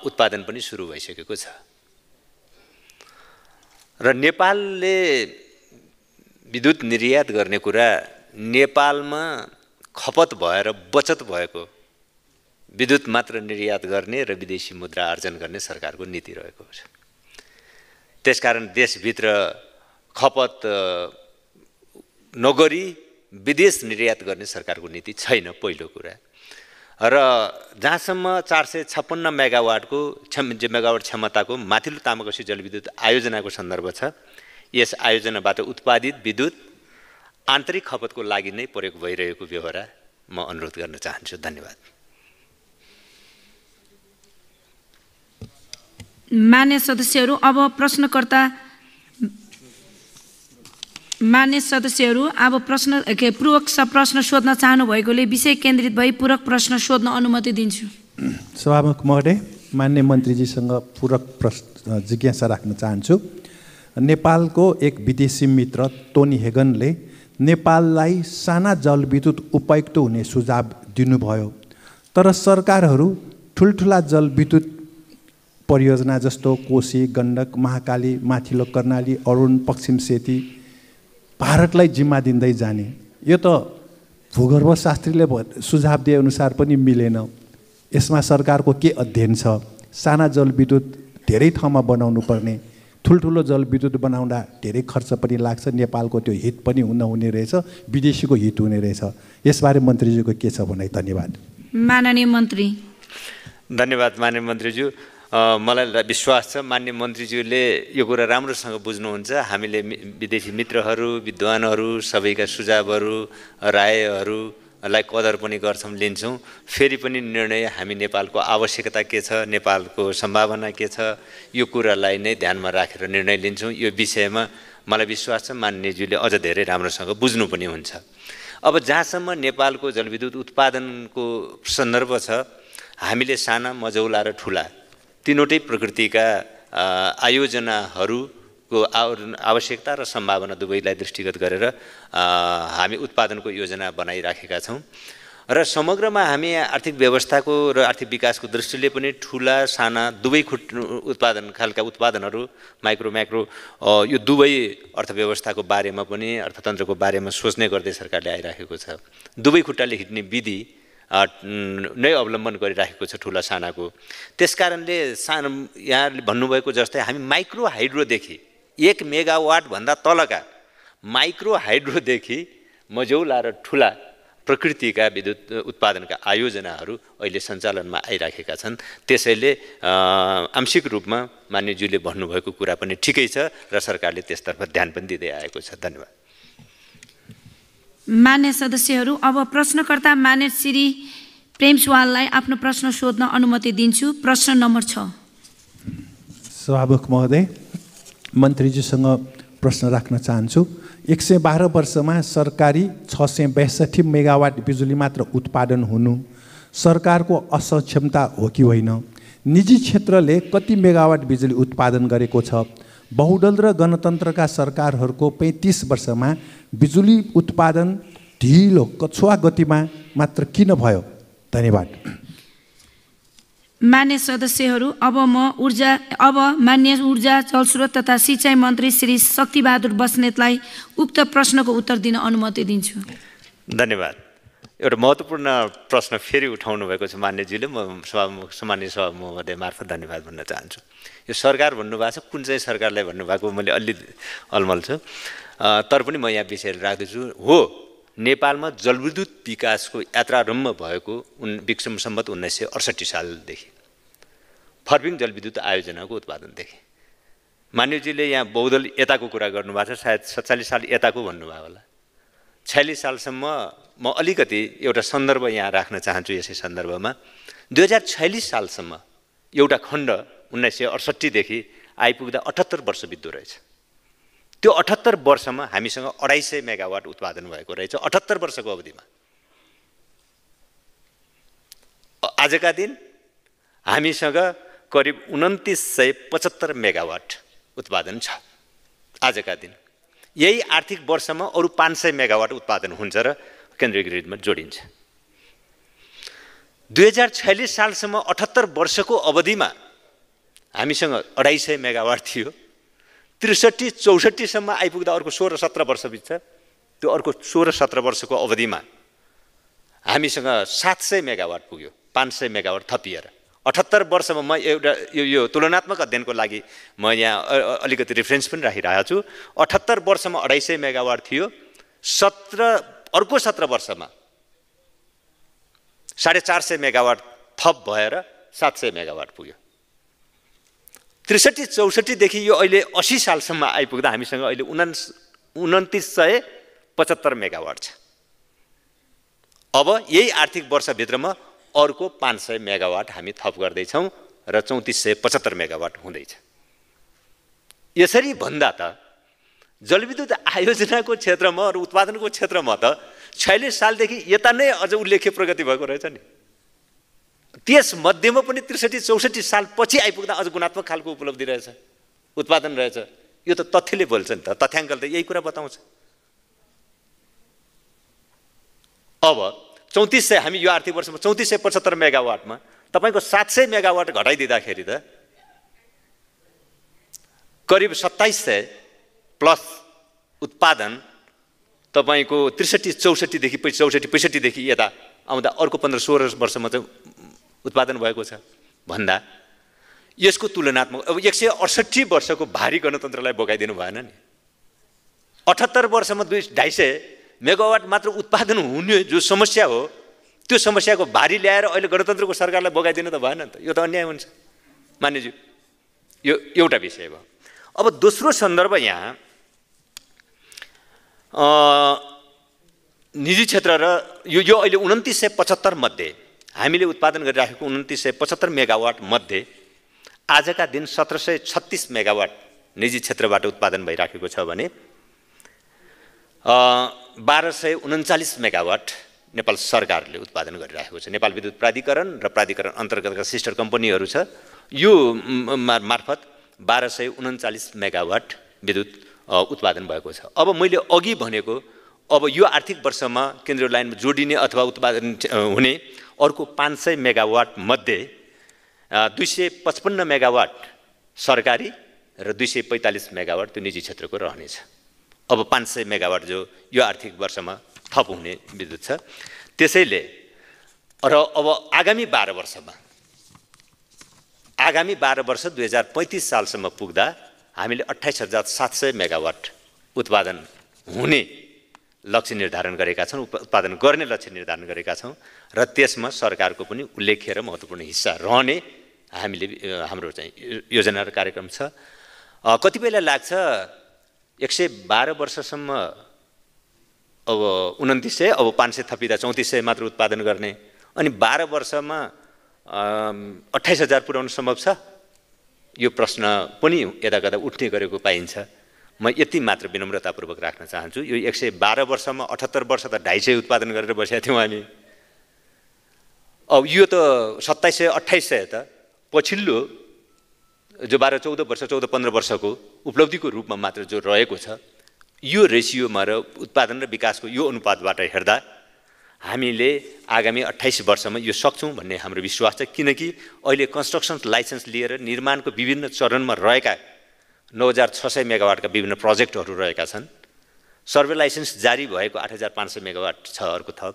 उत्पादन पनि सुरु भइसकेको छ र नेपालले विद्युत निर्यात गर्ने कुरा नेपालमा खपत भएर बचत भएको विद्युत मात्र निर्यात गर्ने र विदेशी मुद्रा आर्जन गर्ने सरकारको नीति रहेको छ। त्यसकारण देशभित्र खपत नगरी विदेश निर्यात गर्ने सरकारको नीति छैन पहिलो कुरा। र जहाँसम्म 456 मेगावाटको मेगावाट क्षमताको माथिल्लो तामाकोशी जलविद्युत आयोजनाको सन्दर्भ छ, यस आयोजनाबाट उत्पादित विद्युत आन्तरिक खपतको लागि नै प्रयोग भइरहेको व्यवहार म अनुरोध गर्न चाहन्छु। धन्यवाद। मान्य सदस्यहरू, अब पूरक प्रश्न सोध्न चाहनु भएकोले विषय केन्द्रित भई पूरक प्रश्न सोध्न अनुमति दिन्छु। सभामुख महोदय, मान्य मन्त्रीजीसँग पूरक प्रश्न जिज्ञासा राख्न चाहन्छु। नेपालको एक विदेशी मित्र टोनी हेगनले नेपाललाई साना जलविद्युत उपयुक्त हुने सुझाव दिनुभयो, तर सरकारहरू ठुल्ठुला जलविद्युत परियोजना जस्तो कोशी, गण्डक, महाकाली, माथिल्लो कर्णाली, अरुण, पश्चिम सेती भारतलाई जिम्मा दिँदै जाने। यो त भूगर्भशास्त्रीले सुझाव दिए अनुसार पनि मिलेन। यसमा सरकारको के अध्ययन छ? साना जलविद्युत धेरै ठाउँमा बनाउनु पर्ने, ठुल्ठुलो जलविद्युत बनाउँदा धेरै खर्च पनि लाग्छ, नेपालको त्यो हित पनि नहुने रहेछ, विदेशीको हित हुने रहेछ। यसबारे मन्त्रीजीको के छ भनाइ? धन्यवाद। माननीय मन्त्री। धन्यवाद माननीय मन्त्रीज्यू। मलाई विश्वास छ माननीय मन्त्रीज्यूले यो कुरा राम्रोसँग बुझ्नुहुन्छ। हामीले विदेशी मित्रहरू, विद्वानहरू सबैका सुझावहरू, रायहरूलाई कदर पनि गर्छौँ, लिन्छौँ। फेरि पनि निर्णय हामी नेपालको आवश्यकता के छ, नेपालको सम्भावना के छ, यो कुरालाई नै ध्यानमा राखेर निर्णय लिन्छौँ। यो विषयमा मलाई विश्वास छ माननीयज्यूले अझ धेरै राम्रोसँग बुझ्नु पनि हुन्छ। अब जहाँसम्म नेपालको जलविद्युत उत्पादनको सन्दर्भ छ, हामीले साना, मझौला र ठुला तीनवटै प्रकृतिका आयोजनाहरूको आवश्यकता र सम्भावना दुवैलाई दृष्टिगत गरेर हामी उत्पादनको योजना बनाइराखेका छौँ। र समग्रमा हामी आर्थिक व्यवस्थाको र आर्थिक विकासको दृष्टिले पनि ठुला साना दुवै उत्पादन खालका उत्पादनहरू माइक्रो म्याक्रो यो दुवै अर्थव्यवस्थाको बारेमा पनि अर्थतन्त्रको बारेमा सोच्ने गर्दै सरकारले आइराखेको छ। दुवै खुट्टाले हिँड्ने विधि नै अवलम्बन गरिराखेको छ ठुला सानाको। त्यसकारणले यहाँले भन्नुभएको जस्तै हामी माइक्रो हाइड्रोदेखि 1 मेगावाटभन्दा तलका माइक्रो हाइड्रोदेखि मझौला र ठुला प्रकृतिका विद्युत उत्पादनका आयोजनाहरू अहिले सञ्चालनमा आइराखेका छन्। त्यसैले आंशिक रूपमा माननीयज्यूले भन्नुभएको कुरा पनि ठिकै छ र सरकारले त्यसतर्फ ध्यान पनि दिँदै आएको छ। धन्यवाद। मान्य सदस्यहरू, अब प्रश्नकर्ता मान्य श्री प्रेम सुवाललाई आफ्नो प्रश्न सोध्न अनुमति दिन्छु। प्रश्न नम्बर 6। सभामुख महोदय, मन्त्रीजीसँग प्रश्न राख्न चाहन्छु। 112 वर्षमा सरकारी 662 मेगावाट बिजुली मात्र उत्पादन हुनु सरकारको असक्षमता हो कि होइन? निजी क्षेत्रले कति मेगावाट बिजुली उत्पादन गरेको छ? बहुदल र गणतन्त्रका सरकारहरूको 35 वर्षमा बिजुली उत्पादन ढिलो कछुवा गतिमा मात्र किन भयो? धन्यवाद। मान्य सदस्यहरू, अब मान्य ऊर्जा, जलस्रोत तथा सिँचाइ मन्त्री श्री शक्तिबहादुर बस्नेतलाई उक्त प्रश्नको उत्तर दिन अनुमति दिन्छु। धन्यवाद। एउटा महत्त्वपूर्ण प्रश्न फेरि उठाउनु भएको छ मान्यज्यूले। म सामान्य सभा महोदय मार्फत धन्यवाद भन्न चाहन्छु। यो सरकार भन्नुभएको छ, कुन चाहिँ सरकारलाई भन्नुभएको मैले अलि अलमल छु, तर पनि म यहाँ विषय राख्दैछु। हो, नेपालमा जलविद्युत विकासको यात्रारम्भ भएको विक्रम सम्वत 1968 सालदेखि फर्पिङ जलविद्युत आयोजनाको उत्पादनदेखि। मान्यज्यूले यहाँ बहुदल यताको कुरा गर्नुभएको छ, सायद 47 साल यताको भन्नुभयो होला। 46 सालसम्म म अलिकति एउटा सन्दर्भ यहाँ राख्न चाहन्छु। यसै सन्दर्भमा 2046 सालसम्म एउटा खण्ड 1968 आइपुग्दा 78 वर्ष बित्दो रहेछ। त्यो 78 वर्षमा हामीसँग 250 मेगावाट उत्पादन भएको रहेछ। 78 वर्षको अवधिमा आजका दिन हामीसँग करिब 2975 मेगावाट उत्पादन छ। आजका दिन यही आर्थिक वर्षमा अरू 500 मेगावाट उत्पादन हुन्छ र केन्द्रीय ग्रिडमा जोडिन्छ। 2046 सालसम्म 78 वर्षको अवधिमा हामीसँग 250 मेगावाट थियो। 63-64 सम्म आइपुग्दा अर्को 16-17 वर्ष बित्छ। त्यो अर्को 16-17 वर्षको अवधिमा हामीसँग 700 मेगावाट पुग्यो, 500 मेगावाट थपिएर। 78 वर्षमा म एउटा यो तुलनात्मक अध्ययनको लागि म यहाँ अलिकति रेफरेन्स पनि राखिरहेको छु। 78 वर्षमा 250 मेगावाट थियो। अर्को 17 वर्षमा 450 मेगावाट थप भएर 700 मेगावाट पुग्यो। 63-64 देखि यो अहिले 80 सालसम्म आइपुग्दा हामीसँग अहिले 2975 मेगावाट छ। अब यही आर्थिक वर्षभित्रमा अर्को 500 मेगावाट हामी थप गर्दैछौँ र 3475 मेगावाट हुँदैछ। यसरी भन्दा त जलविद्युत आयोजनाको क्षेत्रमा र उत्पादनको क्षेत्रमा त 46 सालदेखि यता नै अझ उल्लेख्य प्रगति भएको रहेछ नि। त्यस मध्येमा पनि 63-64 साल पछि आइपुग्दा अझ गुणात्मक खालको उपलब्धि रहेछ, उत्पादन रहेछ। यो त तथ्यले बोल्छ नि त, तथ्याङ्कले त यही कुरा बताउँछ। अब 3400 हामी यो आर्थिक वर्षमा 3475 मेगावाटमा तपाईँको 700 मेगावाट घटाइदिँदाखेरि त करिब 2700 प्लस उत्पादन तपाईँको 63-64 देखि 64-65 देखि यता आउँदा अर्को 15-16 वर्षमा चाहिँ उत्पादन भएको छ भन्दा यसको तुलनात्मक अब 168 वर्षको भारी गणतन्त्रलाई बोकाइदिनु भएन नि। 78 वर्षमा 250 मेगावाट मात्र उत्पादन हुने जो समस्या हो त्यो समस्याको भारी ल्याएर अहिले गणतन्त्रको सरकारलाई बोकाइदिनु त भएन नि त, यो त अन्याय हुन्छ मान्यज्यू। यो एउटा विषय भयो। अब दोस्रो सन्दर्भ यहाँ निजी क्षेत्र र यो अहिले 2975 मध्ये हामीले उत्पादन गरिराखेको 2975 मेगावाट मध्ये आजका दिन 1736 मेगावाट निजी क्षेत्रबाट उत्पादन भइराखेको छ भने 1239 मेगावाट नेपाल सरकारले उत्पादन गरिरहेको छ। नेपाल विद्युत प्राधिकरण र प्राधिकरण अन्तर्गतका सिस्टर कम्पनीहरू छ, यो मार्फत 1239 मेगावाट विद्युत उत्पादन भएको छ। अब मैले अघि भनेको अब यो आर्थिक वर्षमा केन्द्रीय लाइनमा जोडिने अथवा उत्पादन हुने अर्को 500 मेगावाट मध्ये 255 मेगावाट सरकारी र 245 मेगावाट त्यो निजी क्षेत्रको रहनेछ। अब 500 मेगावाट जो यो आर्थिक वर्षमा थप हुने विद्युत छ। त्यसैले र अब आगामी 12 वर्ष 2035 सालसम्म पुग्दा हामीले 28,700 मेगावाट उत्पादन हुने लक्ष्य निर्धारण गरेका छौँ, उत्पादन गर्ने लक्ष्य निर्धारण गरेका छौँ र त्यसमा सरकारको पनि उल्लेख्य र महत्त्वपूर्ण हिस्सा रहने हामीले हाम्रो चाहिँ योजना र कार्यक्रम छ। कतिपयलाई लाग्छ 112 वर्षसम्म अब 2900 अब 500 थपिँदा 3400 मात्र उत्पादन गर्ने अनि 12 वर्षमा 28,000 पुर्याउन सम्भव छ? यो प्रश्न पनि यदाकदा उठ्ने गरेको पाइन्छ। म यति मात्र विनम्रतापूर्वक राख्न चाहन्छु। यो 112 वर्षमा 78 वर्ष त 250 उत्पादन गरेर बसेका थियौँ हामी। अब यो त 2700 2800 त पछिल्लो जो 12-14 वर्ष 14-15 वर्षको उपलब्धिको रूपमा मात्र जो रहेको छ, यो रेसियोमा र उत्पादन र विकासको यो अनुपातबाट हेर्दा हामीले आगामी 28 वर्षमा यो सक्छौँ भन्ने हाम्रो विश्वास छ। किनकि अहिले कन्स्ट्रक्सन लाइसेन्स लिएर निर्माणको विभिन्न चरणमा रहेका 9,600 मेगावाटका विभिन्न प्रोजेक्टहरू रहेका छन्। सर्वे लाइसेन्स जारी भएको 8,500 मेगावाट छ अर्को थप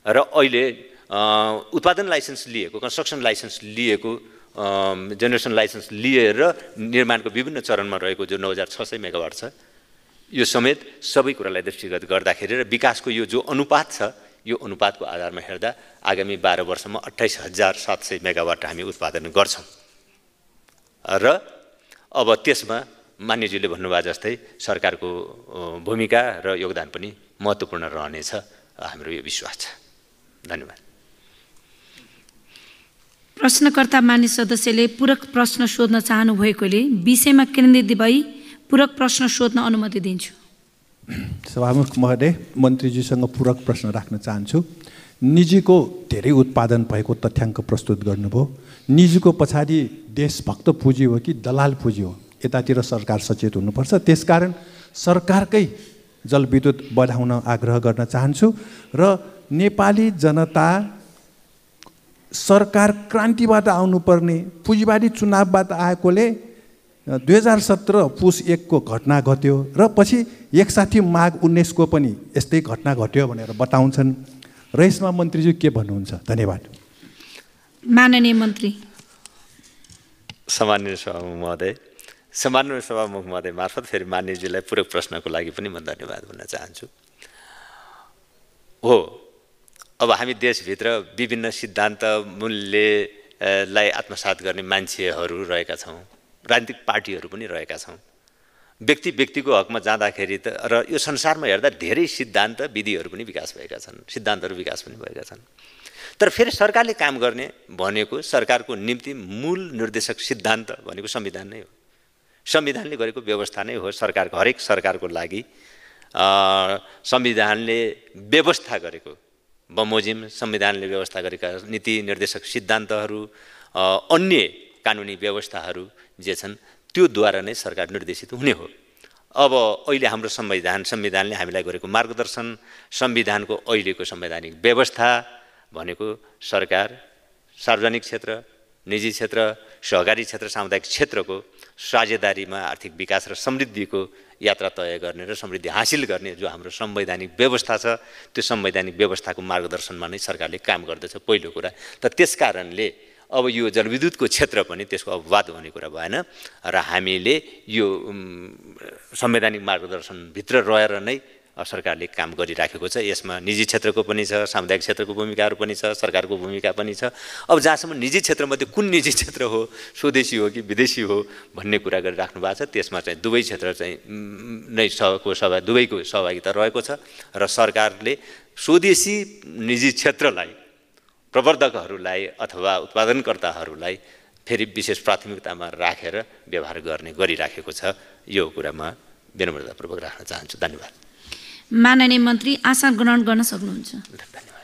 र अहिले उत्पादन लाइसेन्स लिएको, कन्स्ट्रक्सन लाइसेन्स लिएको, जेनेरेसन लाइसेन्स लिएर निर्माणको विभिन्न चरणमा रहेको जो 9,600 मेगावाट छ, यो समेत सबै कुरालाई दृष्टिगत गर्दाखेरि र विकासको यो जो अनुपात छ, यो अनुपातको आधारमा हेर्दा आगामी 12 वर्षमा 28,700 मेगावाट हामी उत्पादन गर्छौँ र अब त्यसमा मान्यज्यूले भन्नुभयो जस्तै सरकारको भूमिका र योगदान पनि महत्त्वपूर्ण रहनेछ, हाम्रो यो विश्वास छ। धन्यवाद। प्रश्नकर्ता मान्य सदस्यले पूरक प्रश्न सोध्न चाहनु भएकोले विषयमा केन्द्रित भई पूरक प्रश्न सोध्न अनुमति दिन्छु। सभामुख महोदय, मन्त्रीजीसँग पूरक प्रश्न राख्न चाहन्छु। निजीको धेरै उत्पादन भएको तथ्याङ्क प्रस्तुत गर्नुभयो। निजीको पछाडि देशभक्त पुँजी हो कि दलाल पुँजी हो? यतातिर सरकार सचेत हुनुपर्छ। त्यसकारण सरकारकै जलविद्युत बढाउन आग्रह गर्न चाहन्छु र नेपाली जनता सरकार क्रान्तिबाट आउनुपर्ने पुँजीवादी चुनावबाट आएकोले 2017 पुस 1 को घटना घट्यो र पछि एकसाथी माघ 19 को पनि यस्तै घटना घट्यो भनेर बताउँछन् र यसमा मन्त्रीज्यू के भन्नुहुन्छ? धन्यवाद। माननीय मन्त्री। सम्माननीय सभामुख महोदय मार्फत फेरि मान्यज्यूलाई पूरक प्रश्नको लागि पनि म धन्यवाद भन्न चाहन्छु। हो, अब हामी देशभित्र विभिन्न सिद्धान्त मूल्यलाई आत्मसात गर्ने मान्छेहरू रहेका छौँ, राजनीतिक पार्टीहरू पनि रहेका छौँ। व्यक्तिको हकमा जाँदाखेरि त र यो संसारमा हेर्दा धेरै सिद्धान्त विधिहरू पनि विकास भएका छन्, सिद्धान्तहरू विकास पनि भएका छन्। तर फेरि सरकारले काम गर्ने भनेको सरकारको निम्ति मूल निर्देशक सिद्धान्त भनेको संविधान नै हो। संविधानले गरेको व्यवस्था नै हो सरकारको, हरेक सरकारको लागि संविधानले व्यवस्था गरेको बमोजिम संविधानले व्यवस्था गरेका नीति निर्देशक सिद्धान्तहरू, अन्य कानुनी व्यवस्थाहरू जे छन् त्योद्वारा नै सरकार निर्देशित हुने हो। अब अहिले हाम्रो संविधानले हामीलाई गरेको मार्गदर्शन, संविधानको अहिलेको संवैधानिक व्यवस्था भनेको सरकार सार्वजनिक क्षेत्र, निजी क्षेत्र, सहकारी क्षेत्र, सामुदायिक क्षेत्रको साझेदारीमा आर्थिक विकास र समृद्धिको यात्रा तय गर्ने र समृद्धि हासिल गर्ने जो हाम्रो संवैधानिक व्यवस्था छ, त्यो संवैधानिक व्यवस्थाको मार्गदर्शनमा नै सरकारले काम गर्दछ पहिलो कुरा। त त्यसकारणले अब यो जलविद्युतको क्षेत्र पनि त्यसको अपवाद हुने कुरा भएन र हामीले यो संवैधानिक मार्गदर्शनभित्र रहेर नै सरकारले काम गरिराखेको छ। यसमा निजी क्षेत्रको पनि छ, सामुदायिक क्षेत्रको भूमिकाहरू पनि छ, सरकारको भूमिका पनि छ। अब जहाँसम्म निजी क्षेत्रमध्ये कुन निजी क्षेत्र हो, स्वदेशी हो कि विदेशी हो भन्ने कुरा गरिराख्नु भएको छ, त्यसमा चाहिँ दुवै क्षेत्र चाहिँ दुवैको सहभागिता रहेको छ र सरकारले स्वदेशी निजी क्षेत्रलाई, प्रवर्धकहरूलाई अथवा उत्पादनकर्ताहरूलाई फेरि विशेष प्राथमिकतामा राखेर व्यवहार गरिराखेको छ। यो कुरा म विनम्रतापूर्वक राख्न चाहन्छु। धन्यवाद। माननीय मन्त्री आसन ग्रहण गर्न सक्नुहुन्छ। धन्यवाद।